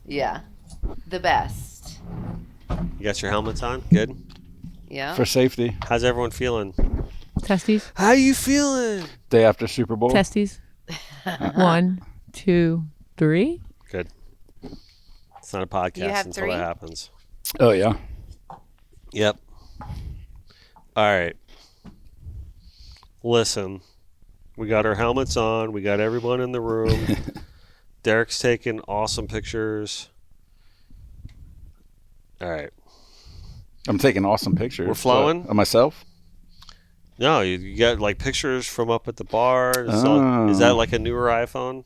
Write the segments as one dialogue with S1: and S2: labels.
S1: Yeah. The best.
S2: You got your helmets on? Good?
S1: Yeah.
S3: For safety.
S2: How's everyone feeling?
S4: Testes.
S2: How you feeling?
S3: Day after Super Bowl.
S4: Testes. 1, 2, 3.
S2: Good. It's not a podcast
S1: You have
S2: until
S1: 3?
S2: that happens.
S3: Oh, yeah.
S2: Yep. All right. Listen, we got our helmets on. We got everyone in the room. Derek's taking awesome pictures. All right.
S3: I'm taking awesome pictures.
S2: We're flowing?
S3: What, of myself?
S2: No, you got like pictures from up at the bar. Is
S3: Oh.
S2: that like a newer iPhone?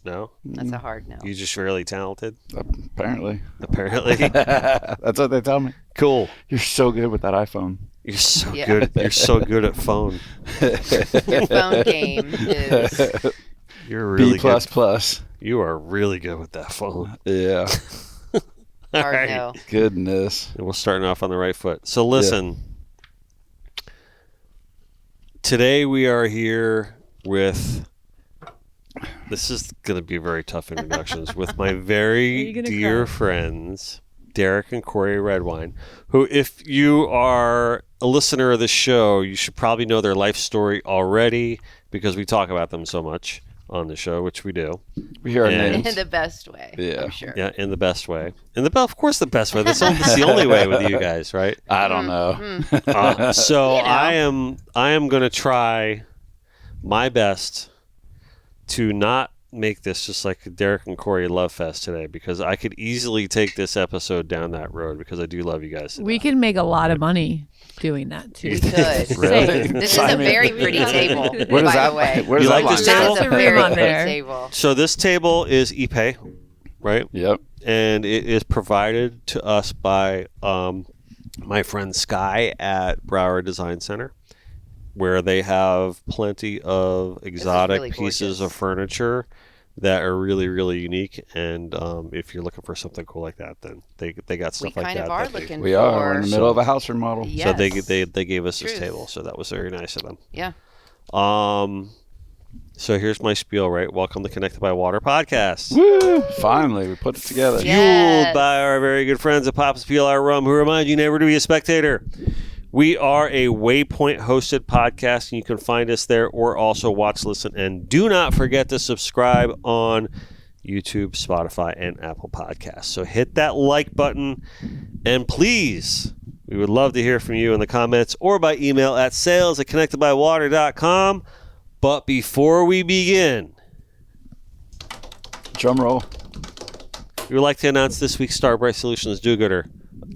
S2: No?
S1: That's a hard no.
S2: You just really talented?
S3: Apparently.
S2: Apparently.
S3: That's what they tell me.
S2: Cool.
S3: You're so good with that iPhone.
S2: You're so
S1: Yeah.
S2: good. You're so good at phone.
S1: Your phone game is...
S2: You're really
S3: B plus
S2: good.
S3: plus.
S2: You are really good with that phone.
S3: Yeah.
S2: All
S1: hard
S2: right.
S1: no.
S3: Goodness.
S2: And we're starting off on the right foot. So listen. Today we are here with... This is going to be very tough introductions with my very dear friends, Derek and Cory Redwine, who, if you are a listener of the show, you should probably know their life story already because we talk about them so much on the show, which we do.
S3: We hear our
S2: And-
S3: names.
S1: In the best way.
S3: Yeah.
S1: I'm sure.
S2: Yeah, in the best way. Of course, the best way. That's the only way with you guys, right?
S3: I don't know.
S2: So
S1: You know.
S2: I am going to try my best to not make this just like a Derek and Cory love fest today, because I could easily take this episode down that road because I do love you guys.
S4: We can make a lot of doing that too.
S1: We could.
S3: Really?
S1: This is a very pretty table,
S3: Where does
S1: by
S3: that,
S1: the way.
S3: where does
S2: You
S3: that
S2: like this
S3: line?
S2: table?
S1: That's a
S4: Room
S1: very
S4: on
S1: pretty
S4: there.
S1: table.
S2: So this table is Ipe, right?
S3: Yep.
S2: And it is provided to us by my friend Sky at Broward Design Center, where they have plenty of exotic
S1: really
S2: pieces
S1: gorgeous.
S2: of furniture that are really, really unique. And if you're looking for something cool like that, then they got
S1: We
S2: stuff like
S1: kind
S2: that.
S1: of are
S2: that they-
S1: looking
S3: We
S1: for...
S3: are. We're in the middle of a house remodel.
S1: Yes.
S2: So they gave us this
S1: Truth.
S2: table, so that was very nice of them.
S1: Yeah.
S2: So here's my spiel, right? Welcome to Connected by Water podcast.
S3: Woo! Finally, we put it together.
S1: Yeah.
S2: Fueled
S1: Yes.
S2: by our very good friends at Pop's PLR Rum, who remind you never to be a spectator. We are a Waypoint hosted podcast, and you can find us there or also watch, listen, and do not forget to subscribe on YouTube, Spotify, and Apple Podcasts. So hit that like button, and please, we would love to hear from you in the comments or by email at sales@connectedbywater.com. But before we begin,
S3: Drum roll.
S2: we would like to announce this week's Starbright Solutions do-gooder.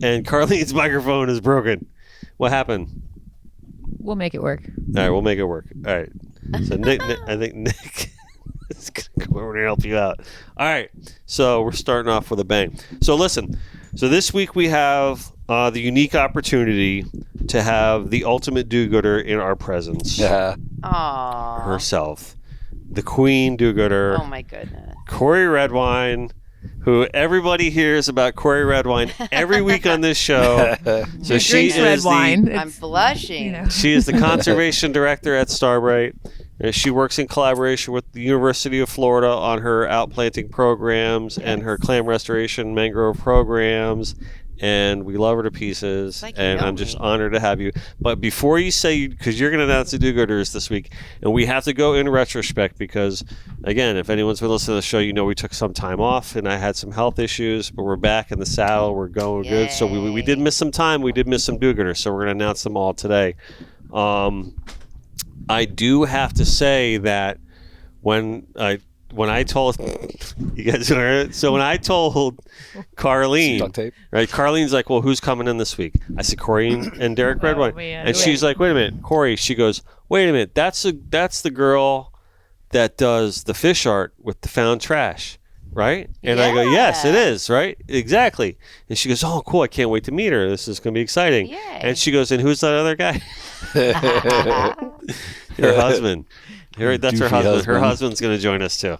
S2: And Carlene's microphone is broken. What happened?
S4: We'll make it work.
S2: All right, we'll make it work. All right. So Nick I think Nick is going to come over and help you out. All right. So we're starting off with a bang. So listen. So this week we have the unique opportunity to have the ultimate do-gooder in our presence.
S3: Yeah.
S1: Aww.
S2: Herself. The queen do-gooder.
S1: Oh my goodness.
S2: Cory Redwine, who everybody hears about Cory Redwine every week on this show. So
S4: Who
S2: she
S4: drinks red
S2: is
S4: wine?
S1: I'm blushing.
S4: You know.
S2: she is the conservation director at Starbright. She works in collaboration with the University of Florida on her outplanting programs and her clam restoration mangrove programs. And we love her to pieces,
S1: Like you
S2: and
S1: know
S2: I'm just
S1: me.
S2: honored to have you. But before you say, because you're going to announce the do-gooders this week, and we have to go in retrospect because, again, if anyone's been listening to the show, you know we took some time off, and I had some health issues, but we're back in the saddle. We're going good. So we did miss some time. We did miss some do-gooders, so we're going to announce them all today. I do have to say that when I told you guys heard it, so when I told Carlene,
S3: Duct tape.
S2: right? Carlene's like, "Well, who's coming in this week?" I said, "Cory and Derek Redwine,"
S4: man.
S2: and she's like, "Wait a minute, Cory." She goes, "Wait a minute, that's the girl that does the fish art with the found trash, right?" And I go, "Yes, it
S1: Yeah.
S2: is, right? Exactly." And she goes, "Oh, cool! I can't wait to meet her. This is going to be exciting."
S1: Yay.
S2: And she goes, "And who's that other guy?" Her husband. That's her
S3: Doofy
S2: husband. Her
S3: husband.
S2: husband's going to join us too.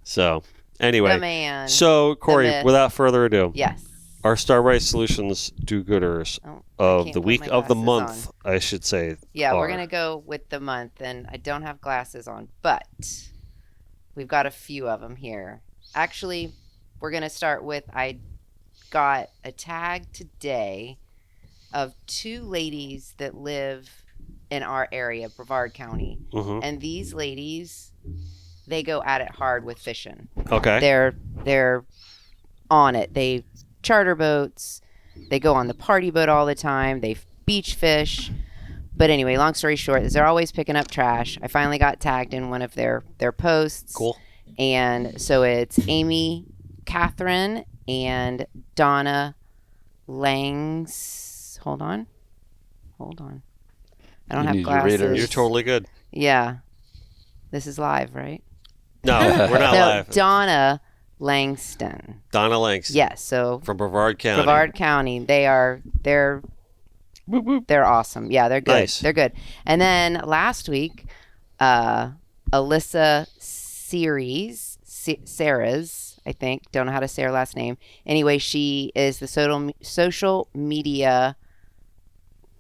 S2: So, anyway.
S1: The man.
S2: So, Cory,
S1: myth.
S2: without further ado,
S1: Yes.
S2: our Starbright Solutions do-gooders
S1: Oh, I
S2: of
S1: can't
S2: the
S1: put
S2: week
S1: my
S2: of the
S1: glasses
S2: month, I should say.
S1: Yeah, we're
S2: are-
S1: going to go with the month, and I don't have glasses on, but we've got a few of them here. Actually, we're going to start with I got a tag today of 2 ladies that live in our area, Brevard County.
S2: Mm-hmm.
S1: And these ladies, they go at it hard with fishing.
S2: Okay.
S1: They're on it. They charter boats. They go on the party boat all the time. They beach fish. But anyway, long story short, is they're always picking up trash. I finally got tagged in one of their posts.
S2: Cool.
S1: And so it's Amy, Catherine, and Donna Langs. Hold on. I don't
S3: You
S1: have
S3: need your
S1: glasses.
S3: readers.
S2: You're totally good.
S1: Yeah. This is live, right?
S2: No, we're not
S1: No,
S2: live.
S1: Donna Langston.
S2: Donna Langston.
S1: Yes, so
S2: From Brevard County.
S1: Brevard County. They're
S3: Whoop, whoop.
S1: they're awesome. Yeah, they're good.
S2: Nice.
S1: They're good. And then last week, Alyssa Sarah's, I think, don't know how to say her last name. Anyway, she is the social media.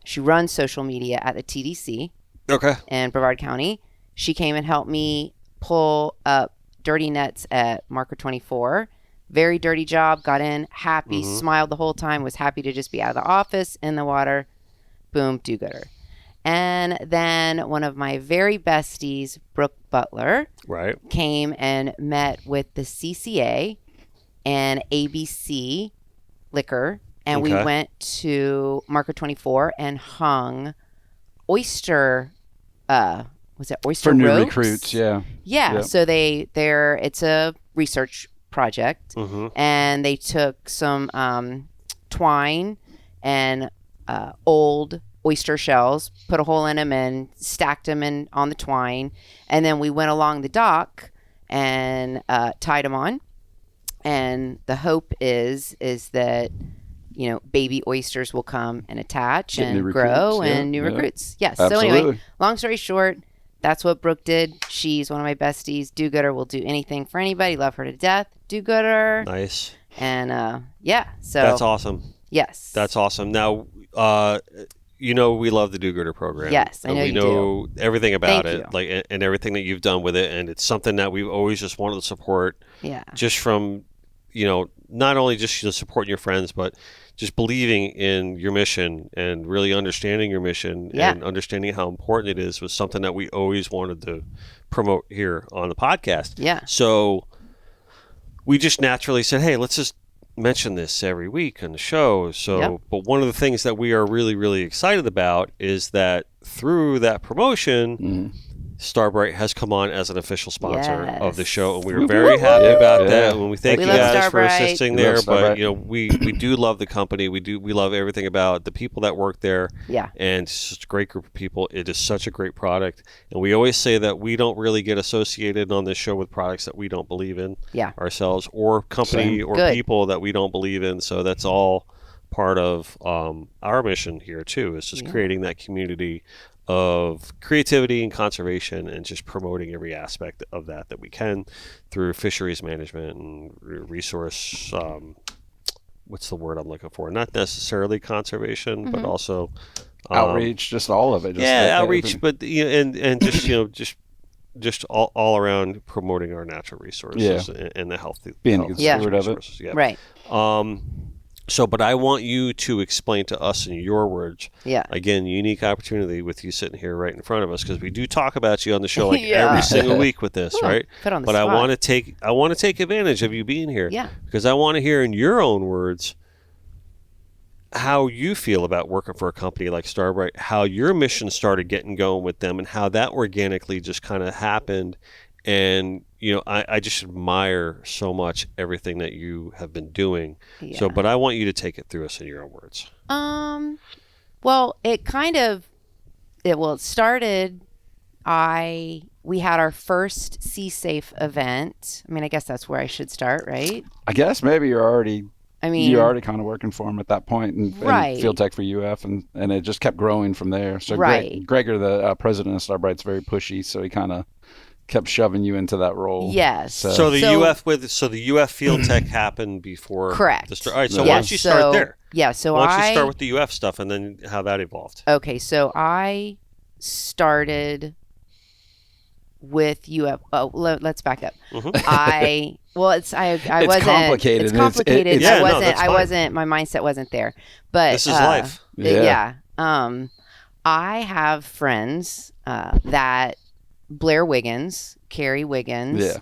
S1: She runs social media at the TDC
S2: Okay.
S1: in Brevard County. She came and helped me pull up dirty nets at Marker 24. Very dirty job. Got in, happy, smiled the whole time, was happy to just be out of the office, in the water. Boom, do-gooder. And then one of my very besties, Brooke Butler,
S2: Right.
S1: came and met with the CCA and ABC Liquor. And we
S2: Okay.
S1: went to Marker 24 and hung oyster, was it oyster
S3: For new
S1: ropes?
S3: recruits, yeah.
S1: Yeah.
S3: Yep.
S1: So it's a research project,
S2: Mm-hmm.
S1: and they took some twine and old oyster shells, put a hole in them, and stacked them on the twine. And then we went along the dock and tied them on. And the hope is that baby oysters will come and attach
S3: Get new
S1: and grow
S3: recruits, yeah,
S1: and new
S3: yeah.
S1: recruits. Yes.
S3: Absolutely.
S1: So anyway, long story short, that's what Brooke did. She's one of my besties. Do-gooder will do anything for anybody. Love her to death. Do-gooder.
S2: Nice.
S1: And yeah, so
S2: That's awesome.
S1: yes.
S2: That's awesome. Now, we love the Do-Gooder program.
S1: Yes, I know
S2: we
S1: you
S2: know everything about
S1: Thank
S2: it,
S1: you.
S2: like and everything that you've done with it, and it's something that we've always just wanted to support.
S1: Yeah.
S2: Just from, not only just supporting your friends, but just believing in your mission and really understanding your mission
S1: Yeah.
S2: and understanding how important it is was something that we always wanted to promote here on the podcast.
S1: Yeah.
S2: So we just naturally said, hey, let's just mention this every week on the show. So,
S1: Yep.
S2: But one of the things that we are really, really excited about is that through that promotion,
S3: Mhm.
S2: Starbright has come on as an official sponsor of the
S1: Yes.
S2: show, and we were
S3: Woo,
S2: very
S3: woo,
S2: happy
S3: woo.
S2: about
S3: Yeah.
S2: that. When we thank
S1: We
S2: you
S1: love
S2: guys for
S1: Starbright.
S2: assisting
S3: We
S2: there,
S3: love
S2: but
S3: Starbright.
S2: we do love the company. We love everything about the people that work there,
S1: Yeah.
S2: and it's just a great group of people. It is such a great product, and we always say that we don't really get associated on this show with products that we don't believe in
S1: Yeah.
S2: ourselves, or company
S3: Same.
S2: or
S1: Good.
S2: people that we don't believe in. So that's all part of our mission here too. Is just
S1: Yeah.
S2: creating that community of creativity and conservation, and just promoting every aspect of that we can through fisheries management and resource. What's the word I'm looking for? Not necessarily conservation, but also
S3: Outreach, just all of it. Just
S2: outreach,
S3: everything.
S2: but and just just all around promoting our natural resources and the healthy
S3: Being a good
S1: Yeah.
S3: steward of it.
S2: resources. Yeah.
S1: Right.
S2: But I want you to explain to us in your words.
S1: Yeah.
S2: Again, unique opportunity with you sitting here right in front of us, because we do talk about you on the show like
S1: Yeah.
S2: every single week with this,
S1: Ooh,
S2: right?
S1: put on the
S2: But I
S1: spot.
S2: want to take advantage of you being here.
S1: Yeah.
S2: Because I want to hear in your own words how you feel about working for a company like Starbright, how your mission started getting going with them, and how that organically just kind of happened. And I just admire so much everything that you have been doing.
S1: Yeah.
S2: So, but I want you to take it through us in your own words.
S1: Well, it started. We had our first Sea Safe event. I mean, I guess that's where I should start, right?
S3: I guess maybe you're already kind of working for him at that point, and
S1: Right.
S3: field tech for UF, and it just kept growing from there. So
S1: Right.
S3: Gregor, the president of Starbright's very pushy, so he kind of kept shoving you into that role.
S1: Yes.
S2: So the UF field tech happened before.
S1: Correct.
S2: All right. So
S3: Yeah.
S2: why don't you start there?
S1: Yeah. So
S2: Why don't you start with the UF stuff and then how that evolved?
S1: Okay, so I started with UFO. Oh, let's back up.
S2: Mhm.
S1: I wasn't.
S3: complicated.
S1: It's complicated.
S2: Yeah,
S1: I
S2: no,
S1: wasn't.
S2: that's
S1: I
S2: fine.
S1: wasn't. My mindset wasn't there. But
S2: This is life.
S3: Yeah.
S1: I have friends that Blair Wiggins, Carrie Wiggins,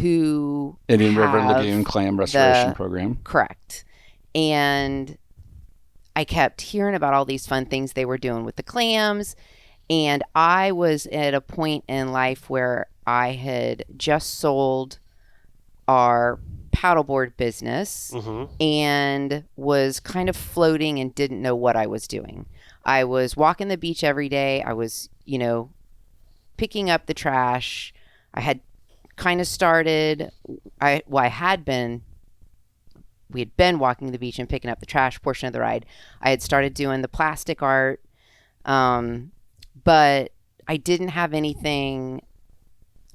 S1: who
S3: Indian River
S1: have
S3: Lagoon Clam Restoration
S1: the-
S3: Program.
S1: correct, and I kept hearing about all these fun things they were doing with the clams. And I was at a point in life where I had just sold our paddleboard business and was kind of floating and didn't know what I was doing. I was walking the beach every day. I was, picking up the trash. I had kind of started, we had been walking the beach and picking up the trash portion of the ride. I had started doing the plastic art. But I didn't have anything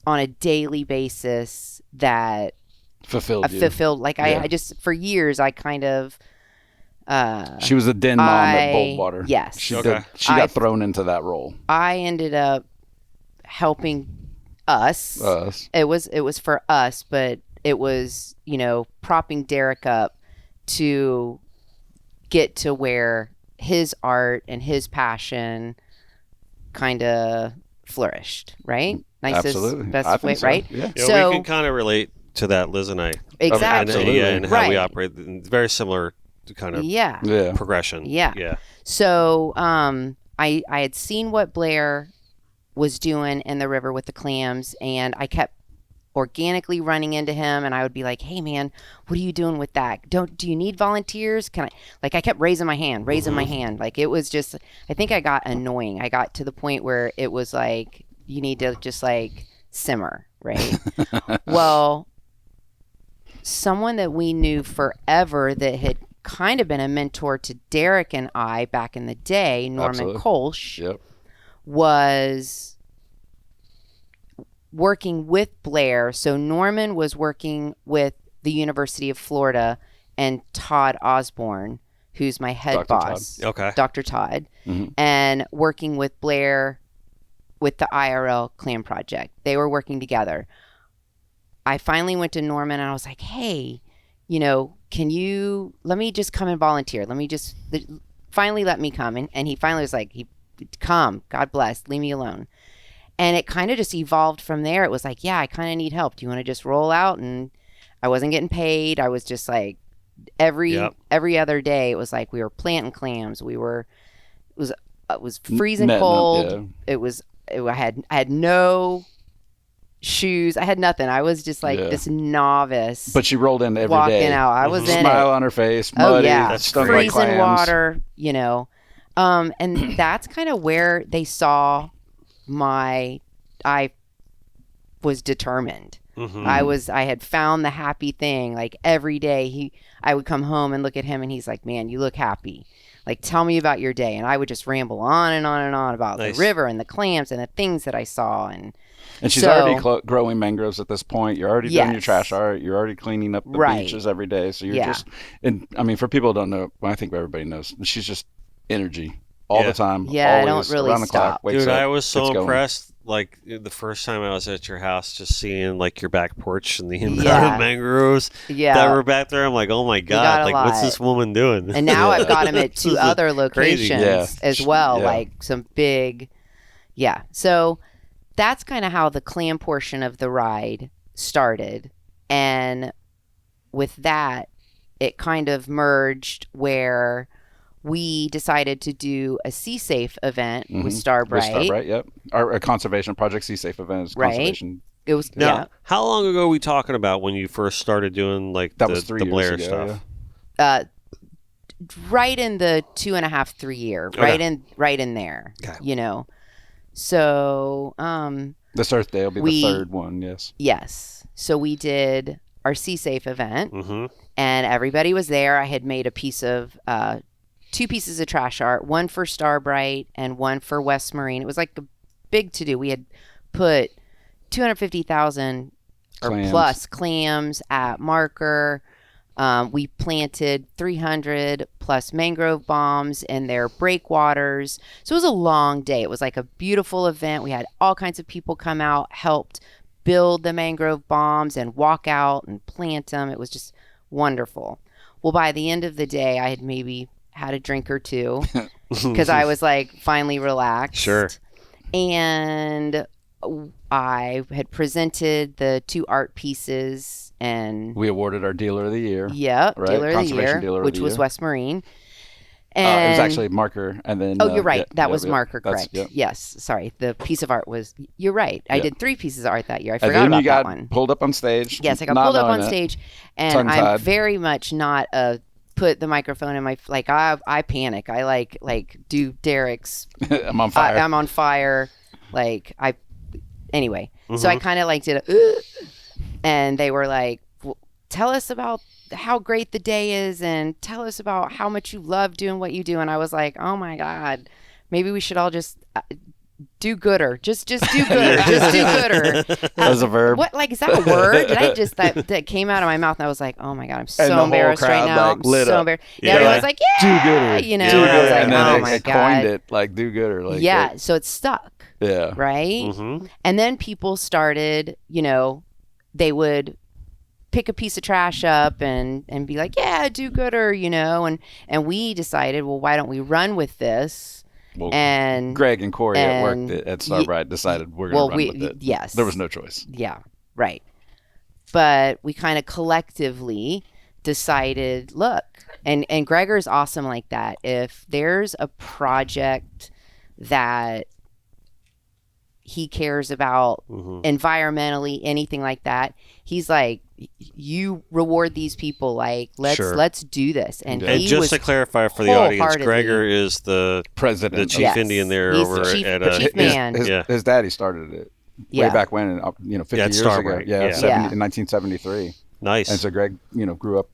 S1: on a daily basis that
S3: Fulfilled you.
S1: fulfilled. Like
S3: Yeah.
S1: I just, for years, I kind of,
S3: She was a den mom at Boldwater.
S1: Yes.
S3: She
S2: Okay.
S3: she got thrown into that role.
S1: I ended up helping us. It was for us, but it was, propping Derek up to get to where his art and his passion kind of flourished, right?
S3: Absolutely.
S1: Best
S3: I
S1: way,
S3: think so.
S1: right?
S3: Yeah.
S2: Yeah,
S1: So-
S2: we can kind of relate to that, Liz and I.
S1: Exactly.
S2: And how we
S1: Right.
S2: operate. Very similar kind of
S1: Yeah.
S3: Yeah.
S2: progression.
S1: Yeah.
S2: Yeah.
S1: So I had seen what Blair was doing in the river with the clams, and I kept organically running into him, and I would be like, "Hey man, what are you doing with that? Do you need volunteers? Can I?" I kept raising my hand. Like it was just, I think I got annoying. I got to the point where it was like, you need to just like simmer, right? Well, someone that we knew forever that had kind of been a mentor to Derek and I back in the day, Norman
S3: Absolutely.
S1: Kolsch,
S3: Yep.
S1: was working with Blair. So Norman was working with the University of Florida and Todd Osborne, who's my head
S3: Dr. Todd.
S1: boss,
S2: Okay.
S1: Dr. Todd,
S3: Mhm.
S1: and working with Blair with the IRL Clam Project. They were working together. I finally went to Norman and I was like, "Hey, let me just come and volunteer. Finally let me come." And he finally was like, "Come, God bless, leave me alone." And it kind of just evolved from there. It was like, "Yeah, I kind of need help. Do you want to just roll out?" And I wasn't getting paid. I was just like, every other day, it was like we were planting clams. It was freezing
S3: Netting 'em,
S1: cold.
S3: yeah.
S1: I had no shoes. I had nothing. I was just like this novice.
S3: But she rolled in every day.
S1: walking out. I was in
S3: Smile
S1: it.
S3: on her face,
S1: Oh
S3: muddy,
S1: yeah,
S2: That's
S3: stuff
S2: great.
S3: like
S1: freezing
S3: clams.
S1: water. And that's kind of where they saw I was determined.
S2: Mhm.
S1: I had found the happy thing. Like every day I would come home and look at him and he's like, "Man, you look happy. Like, tell me about your day." And I would just ramble on and on and on about
S2: Nice.
S1: the river and the clams and the things that I saw. And
S3: And she's
S1: So-
S3: already growing mangroves at this point. You're already doing your
S1: Yes.
S3: trash art. You're already cleaning up the
S1: Right.
S3: beaches every day. So you're
S1: Yeah.
S3: just, and I mean, for people who don't know, well, I think everybody knows, she's just energy all
S2: Yeah.
S3: the time.
S1: Yeah, I
S3: always,
S1: don't really
S3: around the clock,
S1: stop.
S3: wakes
S2: Dude,
S3: up,
S2: I was so
S3: gets going.
S2: impressed. Like the first time I was at your house, just seeing like your back porch and the amount
S1: Yeah.
S2: of mangroves
S1: yeah.
S2: that were back there. I'm like, oh my
S1: got
S2: god,
S1: a
S2: like what's
S1: lot.
S2: this woman doing?
S1: And now
S3: Yeah.
S1: I've got him at
S2: This
S1: two
S2: is
S1: other
S2: crazy.
S1: locations
S3: Yeah.
S1: as well,
S3: Yeah.
S1: like some big, yeah. So that's kind of how the clam portion of the ride started. And with that, it kind of merged where we decided to do a Sea Safe event with
S3: With
S1: Starbright.
S3: Starbright, yep. Our conservation project, Sea Safe event is
S1: Right.
S3: conservation.
S1: It was,
S2: Now,
S1: yeah.
S2: how long ago are we talking about when you first started doing like
S3: That
S2: the,
S3: was 3
S2: the
S3: years
S2: Blair
S3: ago.
S2: stuff?
S3: Yeah.
S1: Right in the 2.5, 3 year,
S2: Okay.
S1: right in there,
S2: Okay.
S1: So,
S3: This Earth Day will be
S1: We-
S3: the third one, yes.
S1: yes. So we did our Sea Safe event,
S2: Mm-hmm.
S1: and everybody was there. I had made a piece of, 2 pieces of trash art, one for Starbright and one for West Marine. It was like a big to do. We had put 250,000 or
S3: Clams.
S1: plus clams at marker. We planted 300 plus mangrove bombs in their breakwaters. So it was a long day. It was like a beautiful event. We had all kinds of people come out, helped build the mangrove bombs and walk out and plant them. It was just wonderful. Well, by the end of the day, I had maybe had a drink or two because I was like finally relaxed.
S2: Sure.
S1: And I had presented the 2 art pieces, and
S3: We awarded our Dealer of the Year.
S1: yep,
S3: Right?
S1: Dealer of the
S3: Conservation
S1: Year,
S3: Dealer of
S1: which
S3: the
S1: was
S3: Year.
S1: West Marine.
S3: It
S1: And
S3: was actually Marker, and then.
S1: oh, you're right.
S3: yeah,
S1: that
S3: yeah,
S1: was
S3: yeah.
S1: Marker,
S3: That's-
S1: correct?
S3: yeah.
S1: Yes, sorry. The piece of art was. You're right. I
S3: Yeah.
S1: did 3 pieces of art that year. I
S3: And
S1: forgot
S3: then
S1: about
S3: you got
S1: that one.
S3: pulled up on stage.
S1: Yes, I got
S3: not
S1: pulled up
S3: knowing
S1: on
S3: it.
S1: stage, and I'm
S3: Tongue-tied.
S1: very much not a put the microphone in my like. I panic. I like do Derek's.
S3: I'm on fire.
S1: I'm on fire. Anyway. So I kind of like did a, and they were like, well, tell us about how great the day is, and tell us about how much you love doing what you do. And I was like, oh my God, maybe we should all just do gooder. Just do gooder. Just do gooder.
S3: That was a verb.
S1: What, like, is that a word? Did I just, that came out of my mouth, and I was like, oh my God, I'm
S3: the
S1: so
S3: whole
S1: embarrassed right
S3: crowd,
S1: now.
S3: like,
S1: I'm
S3: lit
S1: so
S3: up.
S1: embarrassed.
S2: Yeah.
S1: Yeah, everyone's like,
S3: Do
S1: yeah,
S3: gooder.
S1: you know,
S2: Do
S1: and I was
S2: gooder.
S1: like,
S3: and then
S1: oh
S3: they
S1: my
S3: coined
S1: God.
S3: it like do gooder. Like
S1: Yeah,
S3: that.
S1: so it stuck,
S3: Yeah.
S1: right?
S2: Mm-hmm.
S1: And then people started, they would pick a piece of trash up and be like, yeah, do gooder, and we decided, well, why don't we run with this?
S3: Well,
S1: And
S3: Greg and Cory at work
S1: and
S3: at Starbright decided we're going to run with it.
S1: yes,
S3: There was no choice.
S1: yeah, right. But we kind of collectively decided, look, and Gregor's awesome like that. If there's a project that he cares about environmentally, anything like that, he's like, you reward these people, like let's do this. And
S3: Yeah.
S2: And
S1: he
S2: just
S1: was
S2: to clarify for the audience,
S1: wholeheartedly-
S2: Gregor is the
S3: President.
S2: chief
S1: Yes.
S2: Indian there
S1: He's
S2: over
S1: the chief-
S2: at
S1: the chief man.
S3: His,
S2: Yeah.
S3: his daddy started it
S1: yeah.
S3: way back when, 50
S2: at
S3: years ago.
S2: Starbright,
S3: Yeah,
S2: yeah.
S3: 70
S1: Yeah.
S3: in 1973.
S2: nice.
S3: And so Greg, grew up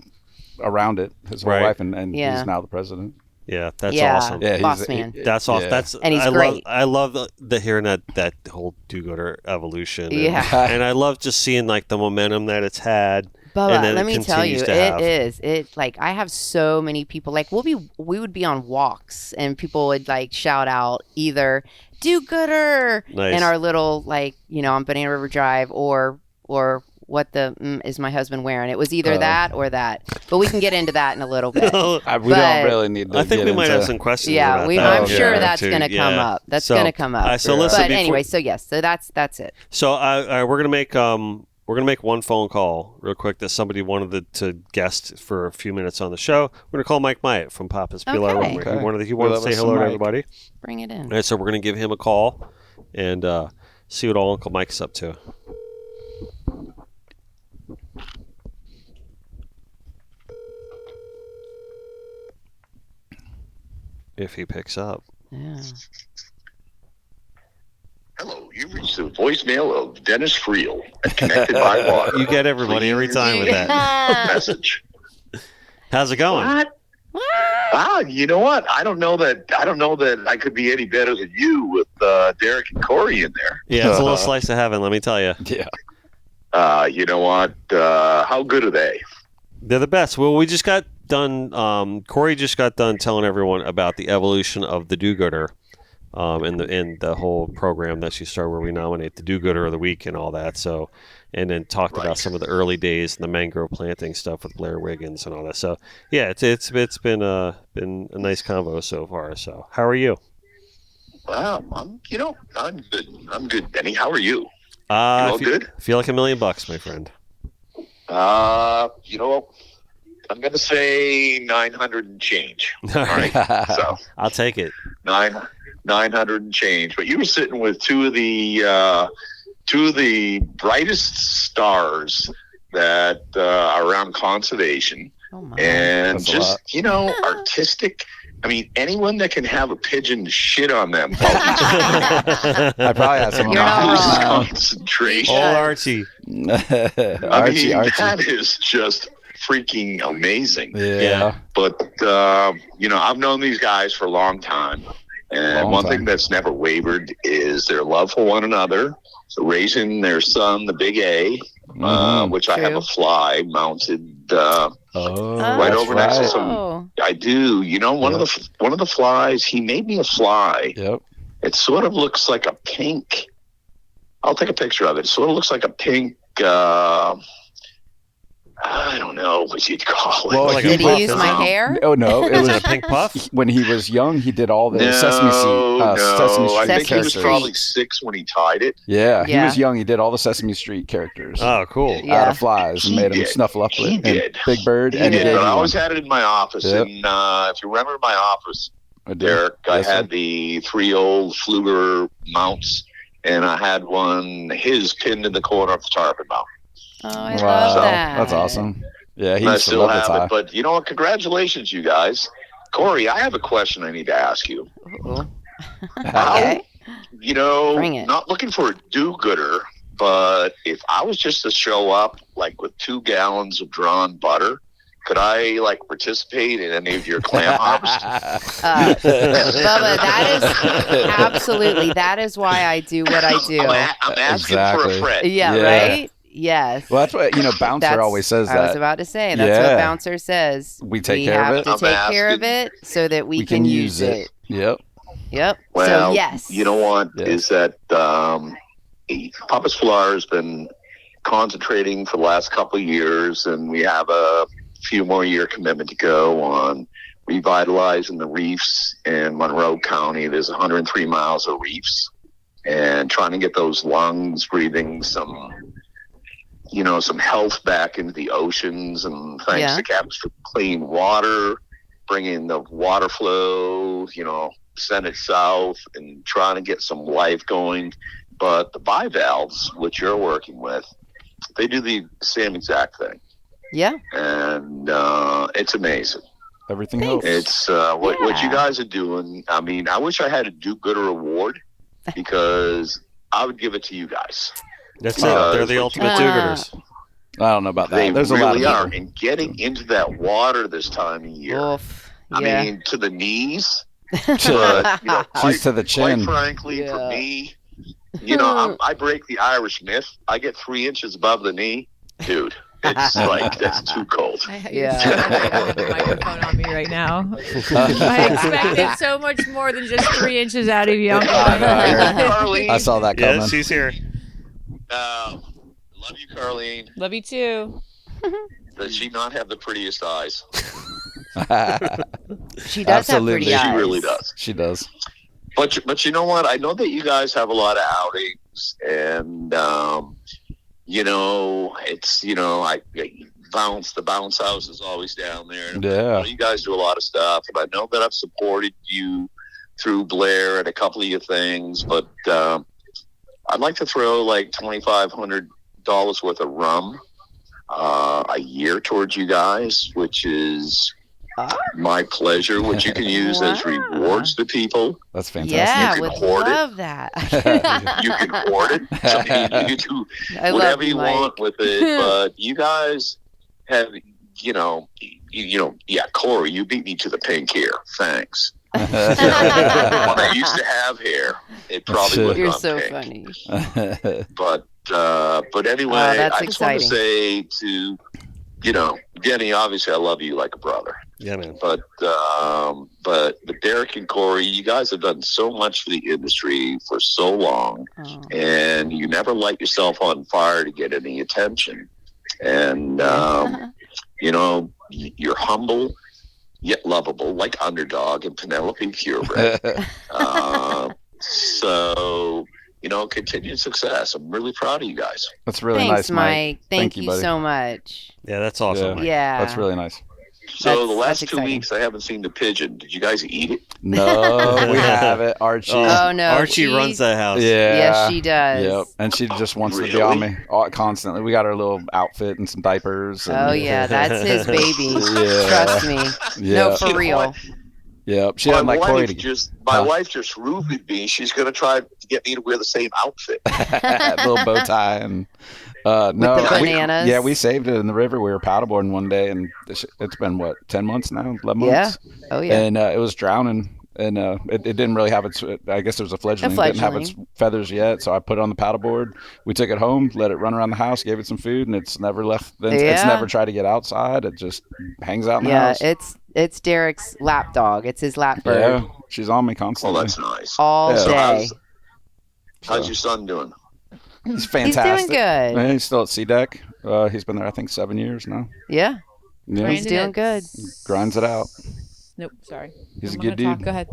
S3: around it his whole
S2: Right.
S3: life, and
S1: Yeah.
S3: he's now the president.
S2: Yeah, that's
S1: Yeah.
S2: awesome.
S3: Yeah,
S1: Boss man.
S2: That's awesome.
S3: yeah.
S2: That's
S1: And he's
S2: I
S1: great.
S2: I love the hearing that whole do-gooder evolution. And,
S1: Yeah.
S2: and I love just seeing like the momentum that it's had.
S1: Bubba,
S2: and then
S1: let
S2: it
S1: me tell
S2: continues
S1: you,
S2: to have.
S1: it like I have so many people, like we would be on walks and people would like shout out either do gooder
S2: Nice.
S1: in our little on Banana River Drive or what is my husband wearing? It was either that or that. But we can get into that in a little bit.
S3: We
S1: But-
S3: don't really need to.
S2: I think
S3: get
S2: we might
S3: into-
S2: have some questions.
S1: Yeah,
S2: about
S1: I'm
S2: that.
S1: sure
S3: yeah,
S1: that's
S2: too.
S1: going to come
S2: Yeah.
S1: up. That's
S2: So,
S1: going to come up.
S2: so listen,
S1: But
S2: before-
S1: anyway, so yes, so that's it.
S2: So we're gonna make one phone call real quick that somebody wanted to guest for a few minutes on the show. We're gonna call Mike Myatt from Papa's Pilar.
S1: Okay.
S2: He
S3: Okay.
S2: wanted
S3: We
S2: to
S3: love
S2: say
S3: us some
S2: hello to
S3: Mike.
S2: everybody.
S1: Bring it in.
S2: All right, so we're gonna give him a call and see what all Uncle Mike's up to. If he picks up.
S1: Yeah.
S5: Hello, you've reached the voicemail of Dennis Friel at Connected by Water.
S2: You get everybody every time with that.
S5: Message.
S2: How's it going?
S5: What? You know what? I don't know that I could be any better than you with Derek and Cory in there.
S2: Yeah, it's a little slice of heaven, let me tell you.
S3: Yeah.
S5: You know what? How good are they?
S2: They're the best. Well, we just got done. Cory just got done telling everyone about the evolution of the do-gooder, in the whole program that she started, where we nominate the do-gooder of the week and all that. So, and then talked about some of the early days and the mangrove planting stuff with Blair Wiggins and all that. So, yeah, it's been a nice convo so far. So, how are you?
S5: Well, I'm good. I'm good, Benny. How are you?
S2: I
S5: all good?
S2: feel like $1 million, my friend.
S5: I'm going to say 900 and change.
S2: All
S5: right. So
S2: I'll take it.
S5: 900 and change. But you were sitting with two of the brightest stars that are around conservation,
S1: Oh my.
S5: and
S3: That's a
S5: just
S3: lot.
S5: artistic. I mean, anyone that can have a pigeon shit on them.
S3: I probably have some.
S1: You're not wrong.
S5: Concentration.
S2: Old Archie.
S3: Archie.
S5: That is just freaking amazing.
S3: Yeah.
S5: But I've known these guys for a long time, and
S3: Long
S5: one
S3: time.
S5: thing that's never wavered is their love for one another raising their son, the Big A, which I have
S1: True.
S5: a fly mounted
S3: Oh,
S5: right
S3: that's
S5: over next to
S3: right.
S5: some. I do. You know, one of the flies. He made me a fly.
S3: Yep.
S5: It sort of looks like a pink. I'll take a picture of it. It sort of looks like a pink. I don't know what you'd call it.
S3: Well,
S2: Like a
S1: Did
S2: puff,
S1: he use
S2: isn't
S1: my
S2: it?
S1: hair?
S3: Oh no, it
S2: Is it
S3: was
S2: a pink puff?
S3: when he was young. He did all the
S5: no,
S3: Sesame
S5: no.
S3: Street
S5: I think he was
S3: characters.
S5: probably 6 when he tied it.
S3: Yeah, he
S1: Yeah.
S3: was young. He did all the Sesame Street characters
S2: Oh, cool.
S1: Yeah.
S3: out of flies and
S5: He
S3: made them
S5: did.
S3: snuffle up
S5: He
S3: with
S5: did.
S3: and Big Bird.
S5: He
S3: and
S5: did,
S3: he gave
S5: but I
S3: you
S5: always
S3: one.
S5: had it in my office.
S3: Yep.
S5: And if you remember my office,
S3: I do.
S5: Derek, I
S3: Yes, sir.
S5: had the 3 old Fluger mounts, and I had his pinned in the corner of the tarpon mount.
S1: Oh, I
S3: Wow,
S1: love that.
S3: that's awesome. Yeah, he
S5: And I
S3: used to
S5: still
S3: love the
S5: have
S3: tie.
S5: it. But you know what? Congratulations, you guys. Cory, I have a question I need to ask you.
S1: Ooh. Okay.
S5: You know,
S1: Bring it.
S5: not looking for a do-gooder, but if I was just to show up like with 2 gallons of drawn butter, could I like participate in any of your clam harvests?
S1: Bubba, that is why I do what I do.
S5: I'm asking for
S3: Exactly.
S5: a friend.
S1: Yeah,
S3: Yeah.
S1: right? Yes.
S3: Well, that's what Bouncer
S1: That's-
S3: always says
S1: I was
S3: that
S1: about to say, that's
S3: Yeah.
S1: what Bouncer says.
S3: we take care of
S1: have
S3: it.
S1: to
S5: I'm
S1: take care of
S5: asking-
S1: it so that we can use it.
S3: Yep.
S1: Yep.
S5: Well,
S1: so, yes.
S5: you know what
S3: Yes.
S5: is that Papa's Flower has been concentrating for the last couple of years, and we have a few more year commitment to go on revitalizing the reefs in Monroe County. There's 103 miles of reefs, and trying to get those lungs breathing some health back into the oceans, and thanks
S1: Yeah.
S5: to Captains for Clean Water, bringing the water flow, send it south and trying to get some life going. But the bivalves, which you're working with, they do the same exact thing.
S1: Yeah.
S5: And it's amazing.
S3: Everything helps.
S5: It's what you
S1: Yeah.
S5: guys are doing. I mean, I wish I had a do-gooder award, because I would give it to you guys.
S2: That's it.
S5: Uh,
S2: They're the ultimate do-gooders.
S3: I don't know about that.
S5: They
S3: There's a lot of
S5: really are.
S3: people.
S5: And getting into that water this time of year,
S1: Oof.
S5: I
S1: Yeah.
S5: mean, to the knees.
S3: To-
S5: But,
S3: She's to the
S5: quite
S3: chin.
S5: frankly,
S1: Yeah.
S5: for me, I break the Irish myth. I get 3 inches above the knee. Dude, it's like, that's too cold.
S1: Yeah.
S4: I have the microphone on me right now. I expected so much more than just 3 inches out of you.
S5: Carlene.
S3: I saw that coming.
S2: Yeah, she's here.
S5: Love you, Carlene.
S4: Love you too.
S5: Does she not have the prettiest eyes?
S1: She does have
S3: Absolutely.
S1: pretty
S5: She
S1: eyes.
S5: really does.
S3: She does.
S5: But you know what? I know that you guys have a lot of outings, and it's the bounce house is always down there. And
S3: Yeah.
S5: you guys do a lot of stuff, and I know that I've supported you through Blair and a couple of your things, but I'd like to throw like $2,500 worth of rum a year towards you guys, which is my pleasure, which you can use as
S1: Wow.
S5: rewards to people.
S3: That's fantastic.
S1: Yeah,
S5: You
S1: would
S5: can hoard it.
S1: love that.
S5: You can hoard it. So you do
S1: I
S5: whatever
S1: love
S5: you
S1: Mike.
S5: want with it, but you guys have, Cory, you beat me to the pink hair. Thanks. When I used to have hair, it probably would have
S1: You're
S5: gone
S1: so
S5: pink.
S1: funny.
S5: But anyway,
S1: that's
S5: I just want to
S1: exciting.
S5: say to, Denny, obviously I love you like a brother.
S2: Yeah, man.
S5: But Derek and Cory, you guys have done so much for the industry for so long,
S1: Oh.
S5: and you never light yourself on fire to get any attention. And you're humble yet lovable, like Underdog and Penelope Purebred. So continued success. I'm really proud of you guys.
S3: That's really
S1: Thanks,
S3: nice, Mike.
S1: Thank
S3: you,
S1: you
S3: buddy.
S1: so much.
S2: Yeah, that's awesome. Mike.
S1: Yeah.
S3: That's really nice.
S5: So the last
S1: that's
S5: 2
S1: exciting.
S5: weeks, I haven't seen the pigeon. Did you guys eat it?
S3: No, we have it. Archie.
S1: Oh, no,
S2: Archie
S1: she-
S2: runs that house.
S3: Yeah.
S1: Yes, she does.
S3: Yep. And she just wants to be
S5: Really?
S3: on me constantly. We got her little outfit and some diapers. And,
S1: Oh, yeah, that's his baby.
S3: Yeah.
S1: Trust me.
S3: Yeah.
S1: No, for real.
S3: Yep. She doesn't like Cory to
S5: My
S3: Huh?
S5: wife just rooted me. She's going to try to get me to wear the same outfit.
S3: little bow tie and no,
S1: the bananas.
S3: we saved it in the river. We were paddleboarding one day, and it's been 10 months now, 11 months.
S1: Yeah. Oh, yeah.
S3: And it was drowning, and it didn't really have its. I guess it was a fledgling. It didn't have its feathers yet, so I put it on the paddleboard. We took it home, let it run around the house, gave it some food, and it's never left. It's never tried to get outside. It just hangs out in the house.
S1: Yeah, it's Derek's lap dog. It's his lap bird.
S3: Yeah, she's on me constantly.
S5: Oh, that's nice.
S1: All day.
S5: How's your son doing?
S3: He's fantastic.
S1: He's doing good.
S3: Yeah, he's still at CDEC. He's been there, I think, 7 years now.
S1: Yeah.
S3: Yeah,
S1: He's doing good.
S3: Grinds it out.
S4: Nope, sorry.
S3: He's a good dude.
S4: Go ahead.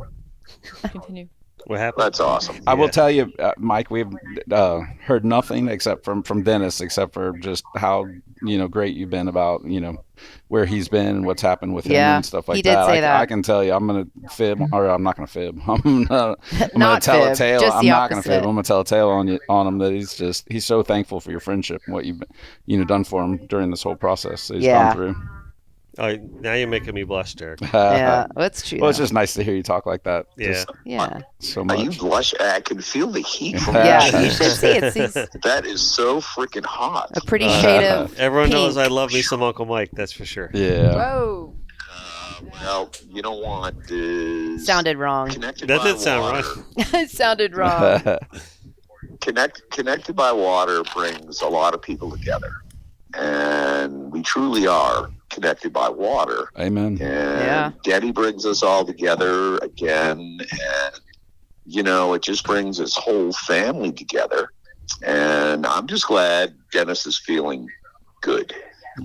S4: Continue.
S2: What happened?
S5: That's awesome.
S3: I will tell you, Mike, we've heard nothing except from Dennis, except for just how great you've been about where he's been and what's happened with him and stuff like
S1: he did
S3: that.
S1: Say that.
S3: I can tell you, I'm gonna fib, or I'm not gonna fib. I'm gonna tell a tale.
S1: Just
S3: I'm
S1: the
S3: not gonna
S1: opposite.
S3: fib. I'm gonna tell a tale on him that he's so thankful for your friendship and what you've done for him during this whole process that he's gone through.
S2: Oh, now you're making me blush, Derek.
S1: Yeah, that's true.
S3: Well, it's just nice to hear you talk like that.
S2: Yeah.
S1: Yeah.
S3: So
S5: Are you
S3: much.
S5: blushing? I can feel the heat from
S1: Yeah,
S5: your
S1: you
S5: cheeks.
S1: should see it. He's
S5: That is so freaking hot.
S1: a pretty shade of
S2: Everyone knows
S1: pink.
S2: I love me some Uncle Mike. That's for sure.
S3: Yeah.
S4: Whoa.
S5: Well, you know what?
S1: Sounded wrong.
S5: Connected
S2: That
S5: by
S2: did sound
S5: water.
S2: right.
S1: It sounded wrong.
S5: Connected by water brings a lot of people together, and we truly are connected by water.
S3: Amen.
S5: And Denny brings us all together again, and it just brings his whole family together. And I'm just glad Dennis is feeling good.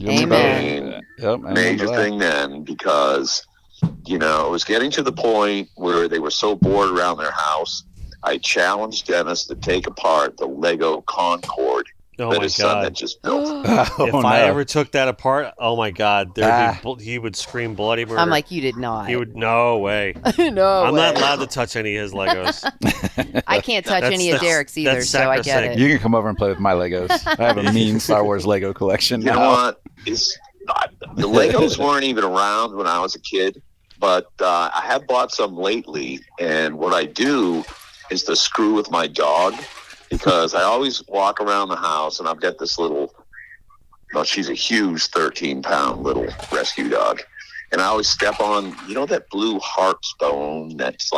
S1: Amen.
S3: Yep,
S5: Major thing then, because it was getting to the point where they were so bored around their house. I challenged Dennis to take apart the Lego Concorde
S2: Oh
S5: that
S2: my
S5: his son
S2: God.
S5: had just built.
S2: If I ever took that apart, oh my God, he would scream bloody murder.
S1: I'm like, you did not.
S2: He would, no way.
S1: No
S2: I'm
S1: way.
S2: not allowed to touch any of his Legos.
S1: I can't touch any of Derek's either,
S2: that's
S1: so I get
S2: sacrosanct.
S1: it.
S3: You can come over and play with my Legos. I have a mean Star Wars Lego collection
S5: You know
S3: now.
S5: what? The Legos weren't even around when I was a kid, but I have bought some lately, and what I do is to screw with my dog, because I always walk around the house and I've got this she's a huge 13-pound little rescue dog. And I always step on, that blue heart stone that's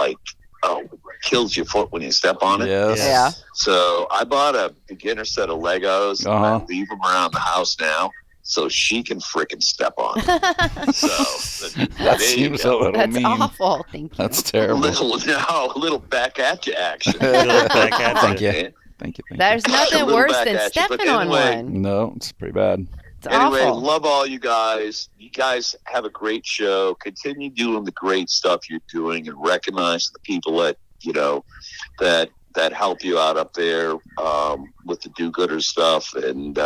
S5: kills your foot when you step on it.
S3: Yes.
S1: Yeah.
S5: So I bought a beginner set of Legos and I leave them around the house now so she can frickin' step on it. So
S3: That
S5: there you
S3: seems a
S5: go.
S3: little
S1: That's
S3: mean.
S1: awful. Thank you.
S3: That's terrible.
S5: A little back at you action.
S2: Look back at
S3: Thank
S2: you.
S3: you. Thank you.
S1: There's
S5: A
S1: nothing
S5: little
S1: worse
S5: back
S1: than
S5: at you, but
S1: stepping on
S5: anyway.
S1: one.
S3: No, it's pretty bad.
S1: It's
S5: Anyway,
S1: awful.
S5: love all you guys. You guys have a great show. Continue doing the great stuff you're doing, and recognize the people that that help you out up there with the do-gooder stuff. And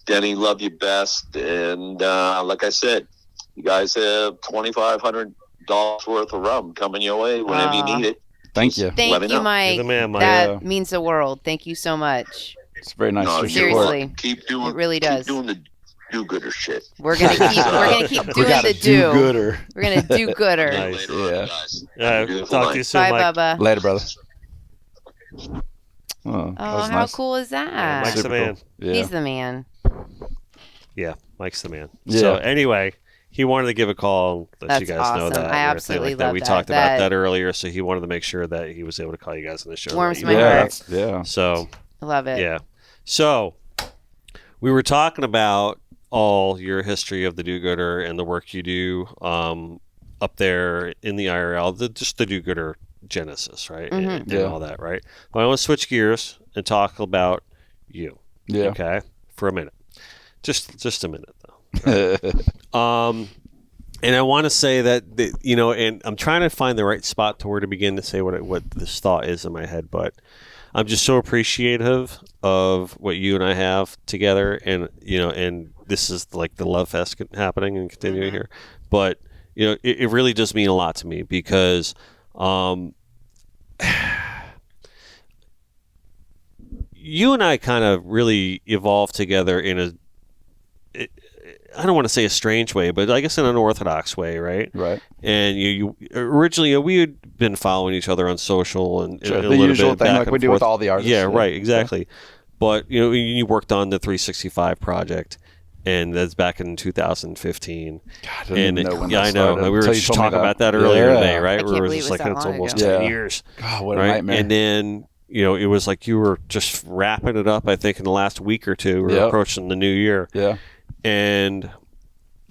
S5: Denny, love you best. And like I said, you guys have $2,500 worth of rum coming your way whenever you need it.
S3: Thank you.
S5: Let
S1: Thank
S5: me
S1: you,
S5: know.
S1: Mike.
S2: You're the man, Mike.
S1: That means the world. Thank you so much.
S3: It's very nice
S5: No,
S3: to
S5: you're
S3: support.
S1: Seriously.
S5: Keep doing.
S1: It really does.
S5: Keep doing the do-gooder shit.
S1: We're gonna keep
S3: We
S1: doing
S3: got
S1: the
S3: to do
S1: do.
S3: gooder.
S1: We're gonna do gooder.
S2: Nice.
S5: Later on,
S3: Yeah.
S5: guys.
S2: All
S5: Have a
S2: right,
S5: beautiful
S2: talk
S5: night.
S2: to you soon,
S1: Bye,
S2: Mike.
S1: Bubba.
S3: Later, brother. Oh,
S1: Oh,
S3: that was
S1: how
S3: nice.
S1: cool is that?
S2: Mike's
S3: Super
S2: the man.
S3: cool. Yeah.
S1: He's the man.
S2: Yeah, Mike's the man.
S3: Yeah.
S2: So anyway, he wanted to give a call, let
S1: That's
S2: you guys know
S1: awesome.
S2: that.
S1: I
S2: and everything
S1: absolutely
S2: like that.
S1: love
S2: We
S1: that.
S2: talked about
S1: That-
S2: that earlier, so he wanted to make sure that he was able to call you guys on the show.
S1: Warms
S2: that
S1: my
S2: you-
S1: heart.
S3: Yeah, yeah.
S2: So
S1: I love it.
S2: yeah. So we were talking about all your history of the do-gooder and the work you do up there in the IRL, just the do-gooder genesis, right? And
S3: Yeah.
S2: all that, right? But I want to switch gears and talk about you.
S3: Yeah.
S2: Okay, for a minute, just a minute though. And I want to say that and I'm trying to find the right spot to where to begin to say what this thought is in my head, but I'm just so appreciative of what you and I have together, and and this is like the love fest happening and continuing here, but it really does mean a lot to me because you and I kind of really evolved together in I don't want to say a strange way, but I guess in an unorthodox way, right?
S3: Right.
S2: And you originally we had been following each other on social and
S3: Sure.
S2: a
S3: The
S2: little
S3: usual
S2: bit
S3: thing
S2: back
S3: like
S2: and
S3: we do
S2: forth.
S3: with all the artists.
S2: Yeah, right, exactly. But you worked on the 365 project, And that's back in 2015.
S3: God, I didn't even know when that
S2: I know.
S3: started.
S2: We were just talking about that earlier today, right?
S1: I can't believe
S2: just
S1: it was
S2: like,
S1: that
S2: it's
S1: long
S2: almost
S1: ago.
S2: 10 years.
S3: God, what a
S2: right?
S3: nightmare.
S2: And then, it was like you were just wrapping it up, I think, in the last week or two. We were approaching the new year.
S3: Yeah.
S2: And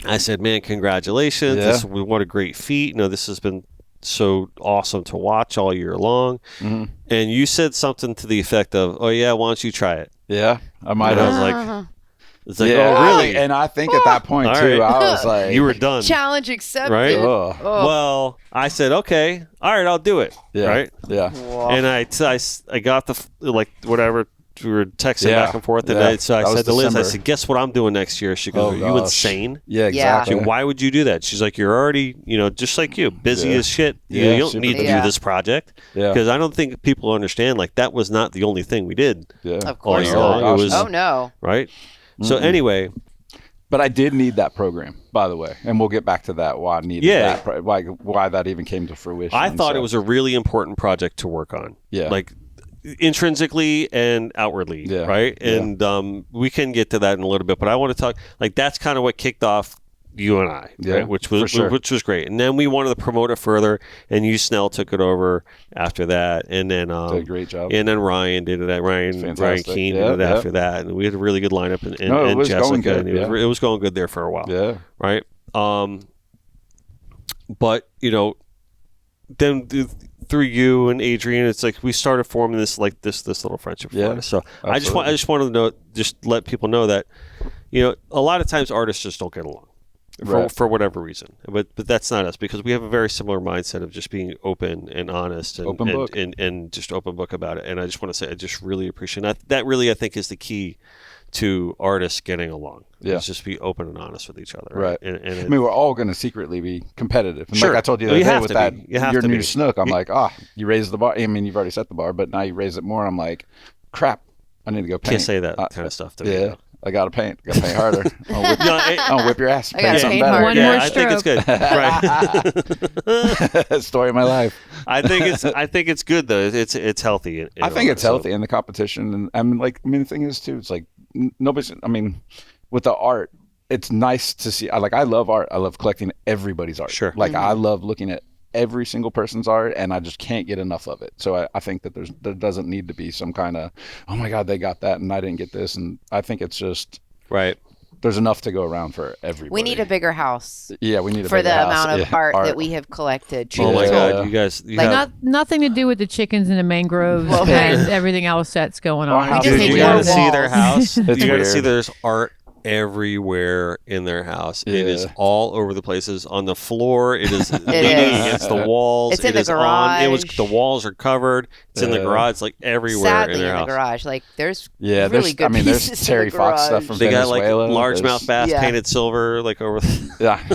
S2: I said, man, congratulations.
S3: Yeah.
S2: What a great feat. This has been so awesome to watch all year long.
S3: Mm-hmm.
S2: And you said something to the effect of, oh, yeah, why don't you try it?
S3: Yeah, I might
S2: And
S3: have.
S2: I was like, it's like,
S3: yeah,
S2: oh, really?
S3: And I think at that point, too,
S2: right.
S3: I was like...
S2: You were done.
S1: Challenge accepted.
S2: Right?
S3: Oh.
S2: Well, I said, okay, all right, I'll do it.
S3: Yeah.
S2: Right?
S3: Yeah.
S1: Whoa.
S2: And I got whatever, we were texting back and forth. And so I said to Liz,
S3: December.
S2: I said, guess what I'm doing next year? She goes, are you insane?
S3: Yeah, exactly.
S2: She, why would you do that? She's like, you're already, just like you, busy as shit.
S3: Yeah,
S2: you don't need to do this project.
S3: Yeah.
S2: Because I don't think people understand, like, that was not the only thing we did.
S3: Yeah.
S1: Of course
S2: all year long.
S1: not.
S2: It was,
S1: oh, no.
S2: Right? So anyway...
S3: But I did need that program, by the way, and we'll get back to that. Why I needed that? Why that even came to fruition?
S2: I thought it was a really important project to work on.
S3: Yeah,
S2: like intrinsically and outwardly, right? And we can get to that in a little bit, but I want to talk. Like that's kind of what kicked off you and I, right? Which was great. And then we wanted to promote it further, and you Snell took it over after that, and then
S3: did a great job.
S2: And then Ryan did it. Ryan Keene did it after that, and we had a really good lineup. And
S3: it was
S2: Jessica,
S3: going good.
S2: And it was going good there for a while.
S3: Yeah,
S2: right. But then through you and Adrian, it's like we started forming this little friendship. So absolutely. I just wanted to just let people know that a lot of times artists just don't get along. For whatever reason, but that's not us, because we have a very similar mindset of just being open and honest and just open book about it. And I just want to say I just really appreciate that. Really, I think is the key to artists getting along. Is just be open and honest with each other.
S3: Right.
S2: And
S3: I mean, we're all going to secretly be competitive. And
S2: sure.
S3: Like I told you the other day with your new Snook, I'm like, you raised the bar. I mean, you've already set the bar, but now you raise it more. I'm like, crap, I need to go paint.
S2: Can't say that kind of stuff to me.
S3: Yeah. I gotta paint harder. I'll whip your ass.
S1: I gotta paint harder.
S4: One more
S2: I think it's good. Right.
S3: Story of my life.
S2: I think it's good though. It's healthy.
S3: I think it's healthy in the competition, and the thing is too. It's like nobody's. I mean, with the art, it's nice to see. I love art. I love collecting everybody's art.
S2: Sure.
S3: I love looking at every single person's art, and I just can't get enough of it. So I think that there doesn't need to be some kind of, oh my God, they got that and I didn't get this. And I think it's just
S2: right.
S3: There's enough to go around for everybody.
S1: We need a bigger house.
S3: Yeah, we need a
S1: for
S3: bigger
S1: the
S3: house.
S1: amount of art that we have collected.
S2: Oh my God, you guys!
S4: Nothing to do with the chickens and the mangroves and everything else that's going on.
S1: Dude,
S2: you got to see their house. You got to
S3: weird.
S2: see there's art everywhere in their house. It is all over the places. On the floor, it is leaning against the walls.
S1: It's in the garage.
S2: The walls are covered. It's in the garage. It's like everywhere in their house.
S1: The garage. Like there's
S3: really good
S1: pieces
S3: there's Terry
S1: in the
S3: Fox stuff
S1: garage.
S3: from
S2: They
S3: Venezuela.
S2: got like largemouth bass painted silver like over.
S3: Yeah.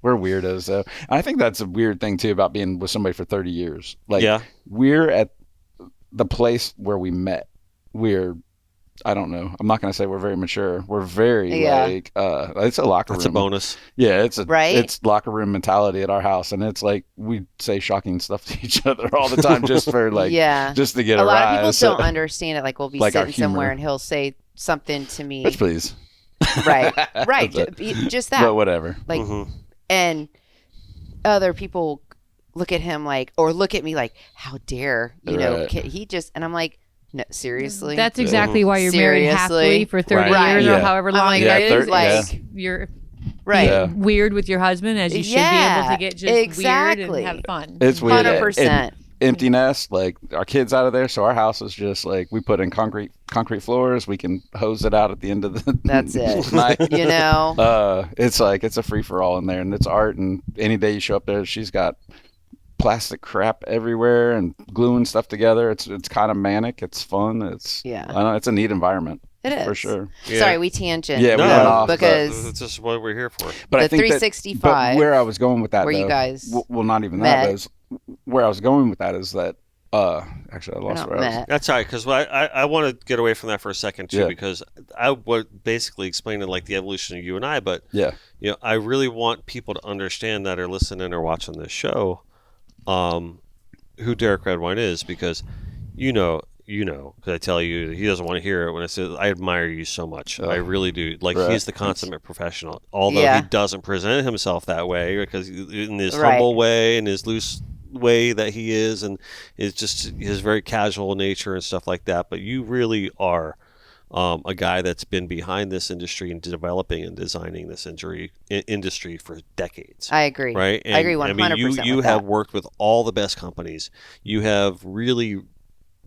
S3: We're weirdos though. And I think that's a weird thing too about being with somebody for 30 years. We're at the place where we met. I don't know. I'm not going to say we're very mature. We're very it's a locker room.
S2: That's a bonus.
S3: Yeah, it's locker room mentality at our house, and it's like we say shocking stuff to each other all the time just for just to get a
S1: lot
S3: rise.
S1: of people don't understand it. Like we'll be sitting somewhere and he'll say something to me.
S3: Bitch, please.
S1: Right. Just that.
S3: But whatever.
S1: Like, and other people look at him or look at me like, how dare he just? And I'm like. No, seriously?
S4: That's exactly why you're married happily for 30 years or however long it is. You're weird with your husband as you should be able to get just weird and have fun.
S3: It's weird.
S1: 100%.
S3: Empty nest, our kids out of there, so our house is just we put in concrete floors. We can hose it out at the end of the
S1: That's it.
S3: night.
S1: It's
S3: it's a free for all in there, and it's art. And any day you show up there, she's got plastic crap everywhere and gluing stuff together. It's kind of manic. It's fun. I know it's a neat environment.
S1: It is
S3: for sure.
S1: Yeah. Sorry, we tangent.
S3: Yeah, we went off
S1: because
S2: that's just what we're here for.
S3: But
S1: the
S3: I think
S1: 365.
S3: But where I was going with that,
S1: where you guys
S3: not even
S1: met.
S3: that. Is where I was going with that is that. Actually, I lost where I was.
S2: That's all right, because I want to get away from that for a second too, because I was basically explaining the evolution of you and I, but I really want people to understand that are listening or watching this show. Who Derek Redwine is, because because I tell you, he doesn't want to hear it when I say, I admire you so much. I really do. Like, he's the consummate professional. Although he doesn't present himself that way, because in his humble way and his loose way that he is, and it's just his very casual nature and stuff like that. But you really are a guy that's been behind this industry and developing and designing this industry for decades.
S1: I agree.
S2: Right? And,
S1: I agree 100%.
S2: You have worked with all the best companies. You have really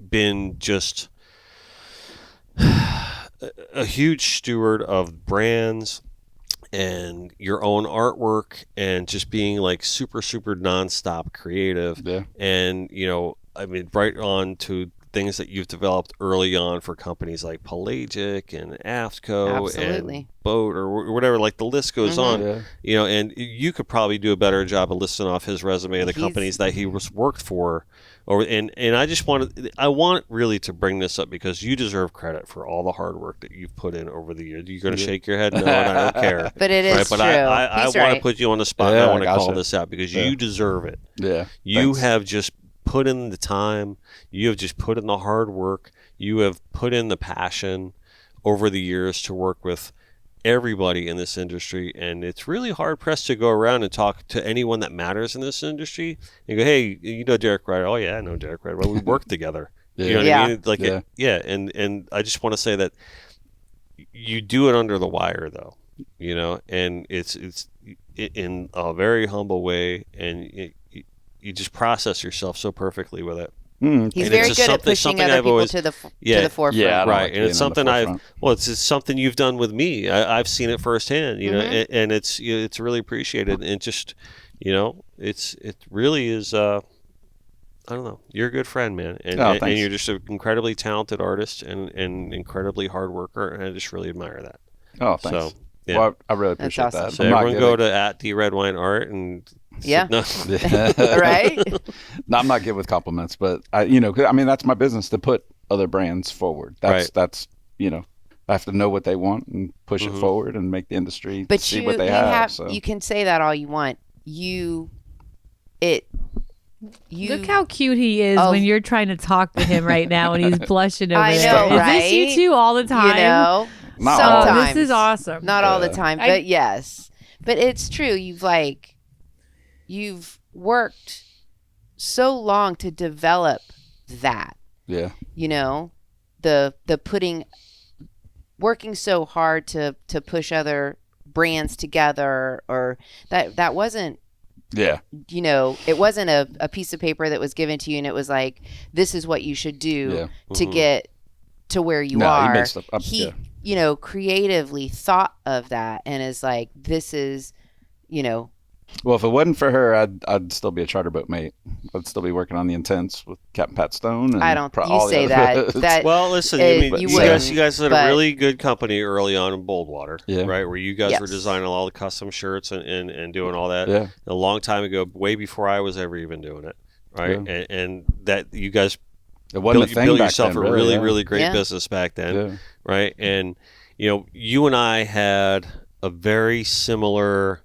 S2: been just a huge steward of brands and your own artwork, and just being like super, super nonstop creative.
S3: Yeah.
S2: And, right on to things that you've developed early on for companies like Pelagic and AFTCO and Boat or whatever, like the list goes on, and you could probably do a better job of listing off his resume of the companies that he was worked for. And I want really to bring this up because you deserve credit for all the hard work that you've put in over the years. You're going to shake your head? No, and I don't care.
S1: But it is
S2: true.
S1: But
S2: I want to put you on the spot, and I want to call this out because you deserve it.
S3: Yeah.
S2: You have just put in the time. You have just put in the hard work. You have put in the passion over the years to work with everybody in this industry, and it's really hard pressed to go around and talk to anyone that matters in this industry and go, hey, Derek Ryder? Oh yeah, I know Derek Ryder. Well, we worked together. You know what I mean? Like, and I just want to say that you do it under the wire, though, and it's in a very humble way, and you just process yourself so perfectly with it.
S1: He's very good at pushing other people to the forefront.
S2: Yeah, right. And it's something it's something you've done with me. I've seen it firsthand, and it's really appreciated. And just, it really is. I don't know. You're a good friend, man, and you're just an incredibly talented artist and incredibly hard worker, and I just really admire that.
S3: Oh, thanks. So, yeah. Well, I really appreciate that.
S2: So everyone go to @DRedwine Art and.
S1: Yeah. Right.
S3: No, I'm not good with compliments, but that's my business, to put other brands forward. That's I have to know what they want and push it forward and make the industry see what they have. So.
S1: You can say that all you want.
S4: Look how cute he is when you're trying to talk to him right now, and he's blushing over there.
S1: I know, right?
S4: Is this you two all the time?
S1: Sometimes.
S4: This is awesome.
S1: Not all the time, but yes. But it's true. You've worked so long to develop that.
S3: Yeah.
S1: Working so hard to push other brands together, or that wasn't.
S3: Yeah.
S1: It wasn't a piece of paper that was given to you and it was like, this is what you should do to get to where you are.
S3: He mixed up.
S1: He creatively thought of that and is like, this is,
S3: Well, if it wasn't for her, I'd still be a charter boat mate. I'd still be working on the Intents with Captain Pat Stone. And
S1: I don't. You say that.
S2: Well, listen. You guys had a really good company early on in Boldwater, right? Where you guys were designing all the custom shirts and doing all that.
S3: Yeah.
S2: A long time ago, way before I was ever even doing it, right? Yeah. And that you guys built yourself a really great business back then, right? And you and I had a very similar.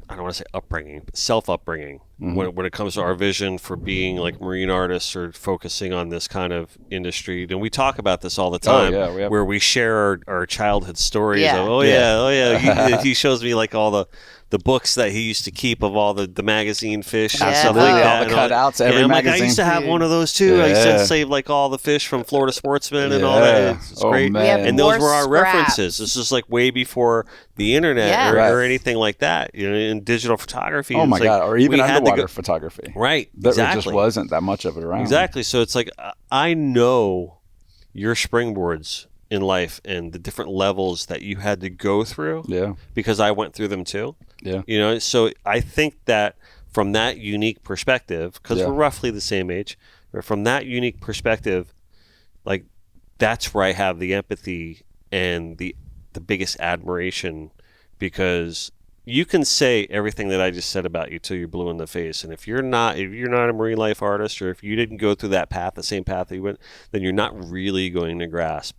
S2: I don't want to say upbringing, but self-upbringing when it comes to our vision for being like marine artists or focusing on this kind of industry. And we talk about this all the time, where we share our childhood stories of, he shows me like all the books that he used to keep of all the magazine fish and stuff like that.
S3: All the cutouts, every magazine.
S2: I used to have one of those too. I used to save like all the fish from Florida Sportsman and all that. It's great.
S3: Man.
S2: And those were our references. This is like way before the internet or anything like that. In digital photography.
S3: Oh my God. Or even underwater photography.
S2: Right.
S3: There just wasn't that much of it around.
S2: Exactly. So it's like, I know your springboards in life and the different levels that you had to go through.
S3: Yeah.
S2: Because I went through them too.
S3: Yeah.
S2: So I think that from that unique perspective, because we're roughly the same age, or from that unique perspective, like that's where I have the empathy and the biggest admiration, because you can say everything that I just said about you till you're blue in the face, and if you're not a marine life artist, or if you didn't go through that path, the same path that you went, then you're not really going to grasp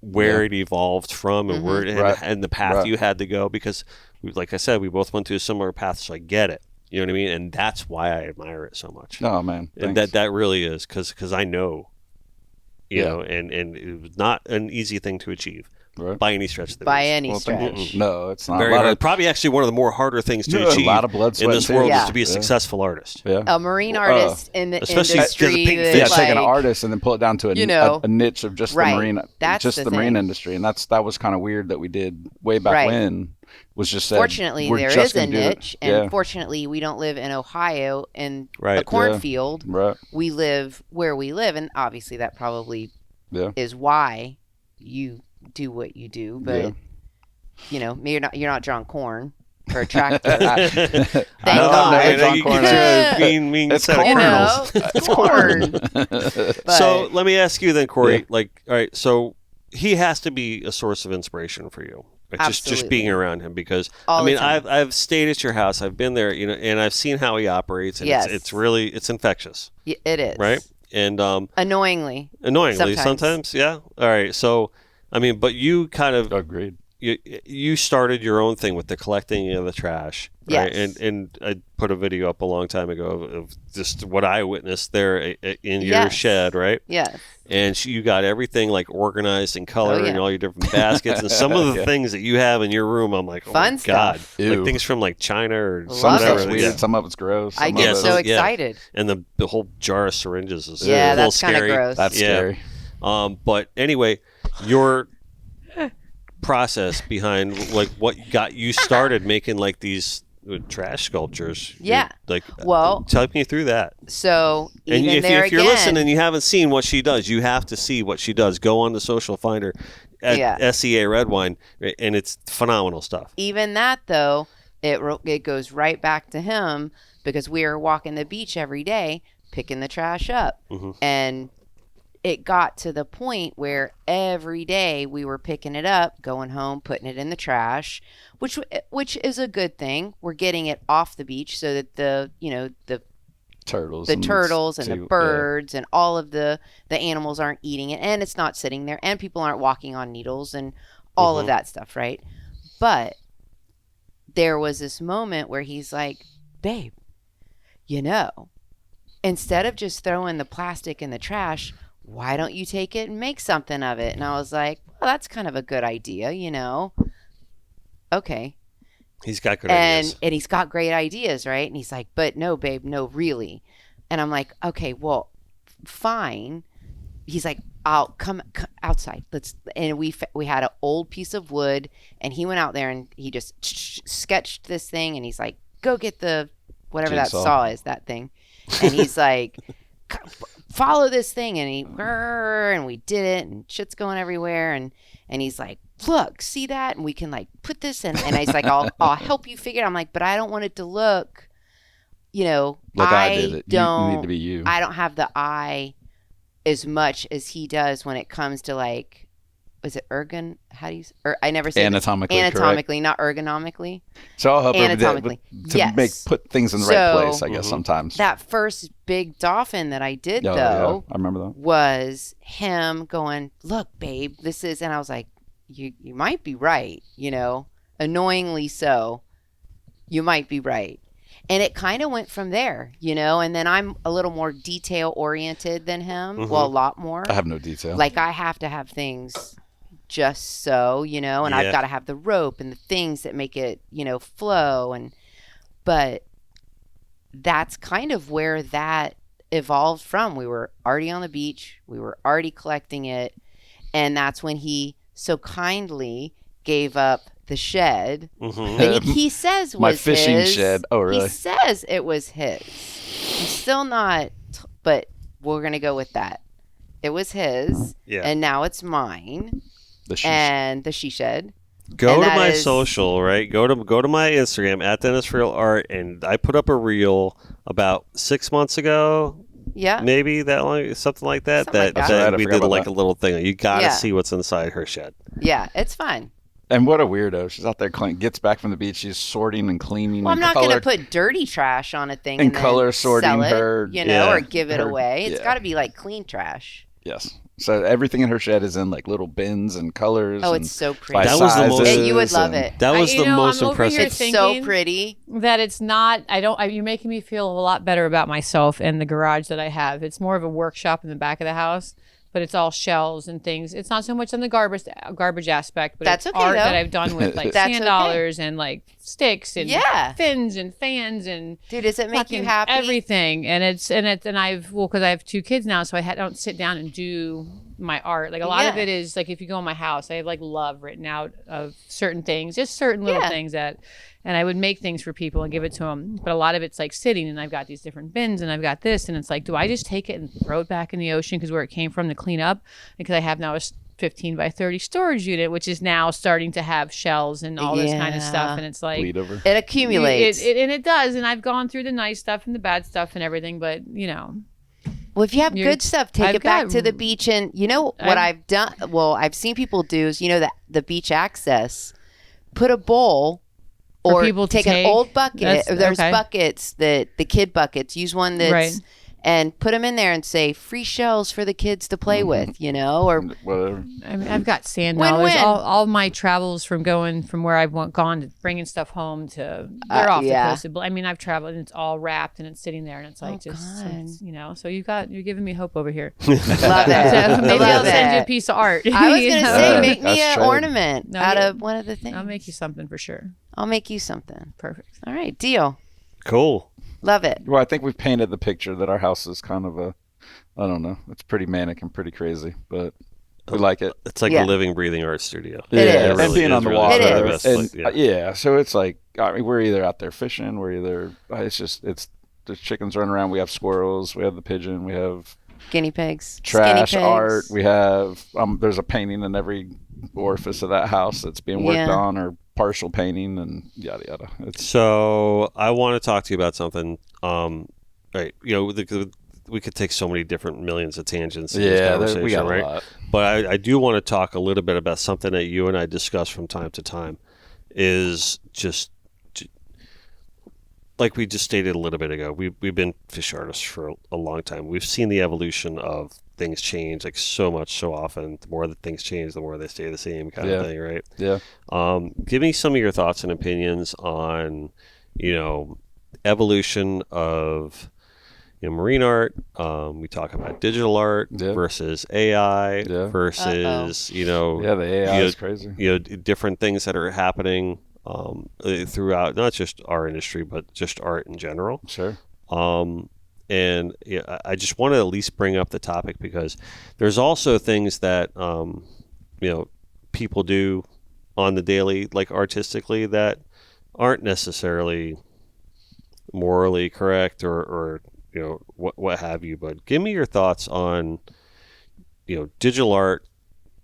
S2: where it evolved from and where and the path you had to go, because like I said, we both went through a similar path, so I get it. You know what I mean? And that's why I admire it so much.
S3: Oh man,
S2: and that really is because I know, you know, and it was not an easy thing to achieve. Right. By any stretch of the
S1: stretch.
S3: No, it's not.
S2: Very hard. Probably actually one of the more harder things to achieve
S3: a lot of blood, sweat,
S2: in this world is to be a successful artist.
S3: Yeah.
S1: A marine artist in the
S2: especially
S1: industry.
S2: Especially a pink fish.
S3: Take an artist and then pull it down to a niche of just the marine, marine industry. And that was kind of weird that we did way back when. Was just said,
S1: fortunately, there is a niche, and fortunately, we don't live in Ohio in a cornfield.
S3: Right.
S1: We live where we live, and obviously that probably is why you do what you do, but you know, you're not drawing corn for a tractor. Thank God.
S2: It's corn.
S1: It's corn.
S2: So let me ask you then, Cory. Like, all right, so he has to be a source of inspiration for you. Right? Just being around him, because I've stayed at your house, I've been there, you know, and I've seen how he operates, and it's really infectious.
S1: It is,
S2: right? And
S1: annoyingly
S2: sometimes, yeah. All right, so. I mean, but you kind of
S3: agreed.
S2: You started your own thing with the collecting of the trash, right?
S1: Yes.
S2: And I put a video up a long time ago of just what I witnessed there in your shed, right?
S1: Yes.
S2: And you got everything like organized in color and all your different baskets, and some of the things that you have in your room, I'm like, oh
S1: fun
S2: my God,
S1: stuff.
S2: Like things from like China or
S3: some stuff's weird, some of it's gross.
S1: I get so excited.
S2: And the whole jar of syringes is
S1: that's
S2: a little scary.
S1: Kind of gross.
S3: That's scary.
S2: But anyway, your process behind like what got you started making like these trash sculptures. Tell me through that.
S1: So
S2: and if you're listening and you haven't seen what she does, you have to see what she does. Go on the social, find her at SEA Redwine, and it's phenomenal stuff.
S1: Even that though, it goes right back to him, because we are walking the beach every day picking the trash up, and it got to the point where every day we were picking it up, going home, putting it in the trash, which is a good thing. We're getting it off the beach so that the turtles and the birds and all of the animals aren't eating it, and it's not sitting there, and people aren't walking on needles and all of that stuff, right? But there was this moment where he's like, babe, you know, instead of just throwing the plastic in the trash, why don't you take it and make something of it? And I was like, well, that's kind of a good idea, you know? Okay.
S2: He's got good ideas.
S1: And he's got great ideas, right? And he's like, but no, babe, no, really. And I'm like, okay, well, fine. He's like, I'll come outside. And we had an old piece of wood, and he went out there and he just sketched this thing, and he's like, go get the, whatever that saw is, that thing. And he's like, follow this thing, and we did it, and shit's going everywhere, and he's like, look, see that, and we can like put this in, and he's like, I'll help you figure it. I'm like, but I don't want it to look, you know,
S3: like I did it. You need to be you.
S1: I don't have the eye as much as he does when it comes to like, was it I never said
S3: anatomically,
S1: not ergonomically.
S3: So I'll help
S1: anatomically
S3: put things in the right place, I guess. Sometimes
S1: that first big dolphin that I did
S3: I remember that,
S1: was him going, look, babe, this is, and I was like, you might be right, you know, annoyingly so, you might be right. And it kind of went from there, you know, and then I'm a little more detail oriented than him. Well, a lot more.
S3: I have no detail.
S1: Like I have to have things just so, you know, and I've got to have the rope and the things that make it, you know, flow. But that's kind of where that evolved from. We were already on the beach. We were already collecting it. And that's when he so kindly gave up the shed that he says was
S3: my fishing
S1: his.
S3: Shed. Oh, really?
S1: He says it was his. He's still not, but we're going to go with that. It was his, and now it's mine. The she shed.
S2: Go to my social, right? Go to my Instagram at Dennis Friel Art, and I put up a reel about 6 months ago.
S1: Yeah,
S2: maybe that long, something like that. That we did like a little thing. You got to see what's inside her shed.
S1: Yeah, it's fun.
S3: And what a weirdo. She's out there gets back from the beach. She's sorting and cleaning.
S1: Well, I'm not going to put dirty trash on a thing
S3: and color sorting
S1: sell it,
S3: her,
S1: or give it away. It's got to be like clean trash.
S3: Yes. So everything in her shed is in like little bins and colors.
S1: Oh,
S3: and
S1: it's so pretty.
S2: That was the most.
S1: You would love it.
S2: That was the most impressive.
S1: It's so pretty.
S4: That it's not. You're making me feel a lot better about myself and the garage that I have. It's more of a workshop in the back of the house, but it's all shells and things. It's not so much on the garbage aspect, but
S1: that's
S4: it's
S1: okay,
S4: art
S1: though.
S4: that I've done with like sand dollars and like sticks and fins and fans and
S1: dude, does it make you happy?
S4: Everything. And because I have 2 kids now, so I don't sit down and do my art. Like a lot of it is like if you go in my house, I have like love written out of certain things, just certain little things that. And I would make things for people and give it to them. But a lot of it's like sitting, and I've got these different bins, and I've got this. And it's like, do I just take it and throw it back in the ocean because where it came from to clean up? Because I have now a 15 by 30 storage unit, which is now starting to have shells and all this kind of stuff. And it's like,
S1: it accumulates.
S4: And it does. And I've gone through the nice stuff and the bad stuff and everything. But,
S1: well, if you have good stuff, take it back to the beach. And what I've done, I've seen people do is, the beach access, put a bowl. Or people take an old bucket. There's buckets, the kid buckets. Use one that's and put them in there and say free shells for the kids to play with, or
S3: whatever.
S4: I mean, I've got sand dollars. All my travels from where I've gone to bringing stuff home to they're off the coast. I mean, I've traveled and it's all wrapped and it's sitting there and it's like So you're giving me hope over here.
S1: Love it.
S4: So maybe I'll send you a piece of art.
S1: I was gonna say make me an ornament out of one of the things.
S4: I'll make you something for sure.
S1: I'll make you something.
S4: Perfect.
S1: All right, deal.
S2: Cool.
S1: Love it.
S3: Well, I think we've painted the picture that our house is kind of I don't know, it's pretty manic and pretty crazy, but we like it.
S2: It's like a living, breathing art studio.
S1: It is.
S3: And really being on the water.
S1: It is.
S3: And, so it's like, I mean, we're either out there fishing, it's the chickens running around, we have squirrels, we have the pigeon, we have
S1: guinea pigs,
S3: trash, art, we have, there's a painting in every orifice of that house that's being worked on, or partial painting, and yada yada.
S2: So I want to talk to you about something. Right, we could take so many different millions of tangents in this conversation,
S3: we got
S2: right?
S3: A lot.
S2: But I do want to talk a little bit about something that you and I discuss from time to time. Is just like we just stated a little bit ago. We've been fish artists for a long time. We've seen the evolution of things change like so much, so often. The more that things change, the more they stay the same, kind of thing, right?
S3: Yeah.
S2: Give me some of your thoughts and opinions on, evolution of marine art. We talk about digital art versus AI versus
S3: the AI is crazy.
S2: Different things that are happening throughout not just our industry but just art in general.
S3: Sure.
S2: And I just want to at least bring up the topic because there's also things that people do on the daily, like artistically, that aren't necessarily morally correct or what have you. But give me your thoughts on digital art,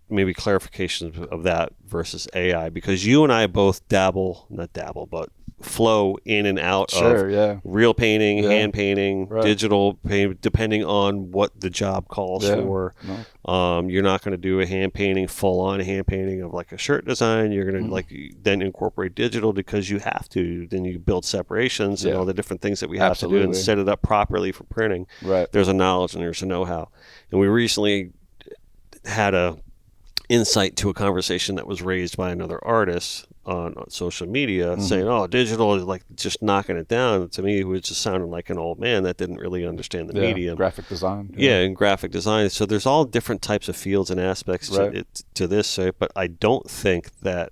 S2: maybe clarifications of that versus AI, because you and I both but flow in and out of real painting, hand painting, digital painting, depending on what the job calls for. No. You're not going to do a full-on hand painting of like a shirt design. You're going to then incorporate digital because you have to. Then you build separations and all the different things that we have to do and set it up properly for printing.
S3: Right.
S2: There's a knowledge and there's a know-how. And we recently had a insight to a conversation that was raised by another artist on social media saying, digital is like just knocking it down. To me, it was just sounding like an old man that didn't really understand the medium.
S3: Graphic design.
S2: And graphic design. So there's all different types of fields and aspects to this. But I don't think that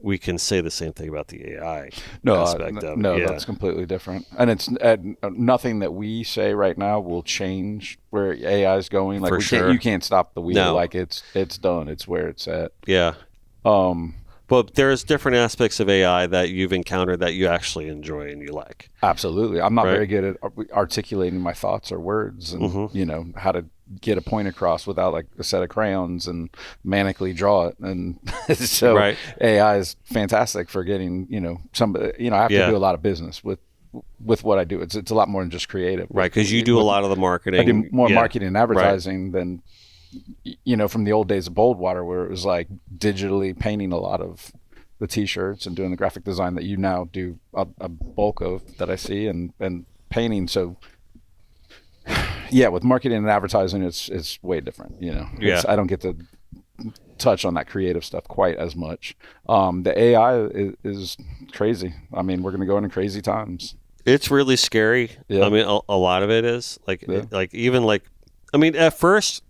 S2: we can say the same thing about the AI aspect of it.
S3: No, that's completely different. And it's nothing that we say right now will change where AI is going. Like you can't stop the wheel.
S2: No.
S3: Like it's done. It's where it's at.
S2: Yeah. But there's different aspects of AI that you've encountered that you actually enjoy and you like.
S3: Absolutely. I'm not very good at articulating my thoughts or words and, how to get a point across without like a set of crayons and manically draw it. And so AI is fantastic for getting, somebody, I have to do a lot of business with what I do. It's a lot more than just creative.
S2: Right. Because you do a lot of the marketing.
S3: I do more marketing and advertising than from the old days of Boldwater, where it was like digitally painting a lot of the t-shirts and doing the graphic design that you now do a bulk of that I see and painting. So yeah, with marketing and advertising, it's way different.
S2: Yeah.
S3: I don't get to touch on that creative stuff quite as much. The AI is crazy. I mean, we're going to go into crazy times.
S2: It's really scary.
S3: Yeah.
S2: I mean, a lot of it is like,
S3: Yeah.
S2: I mean, at first,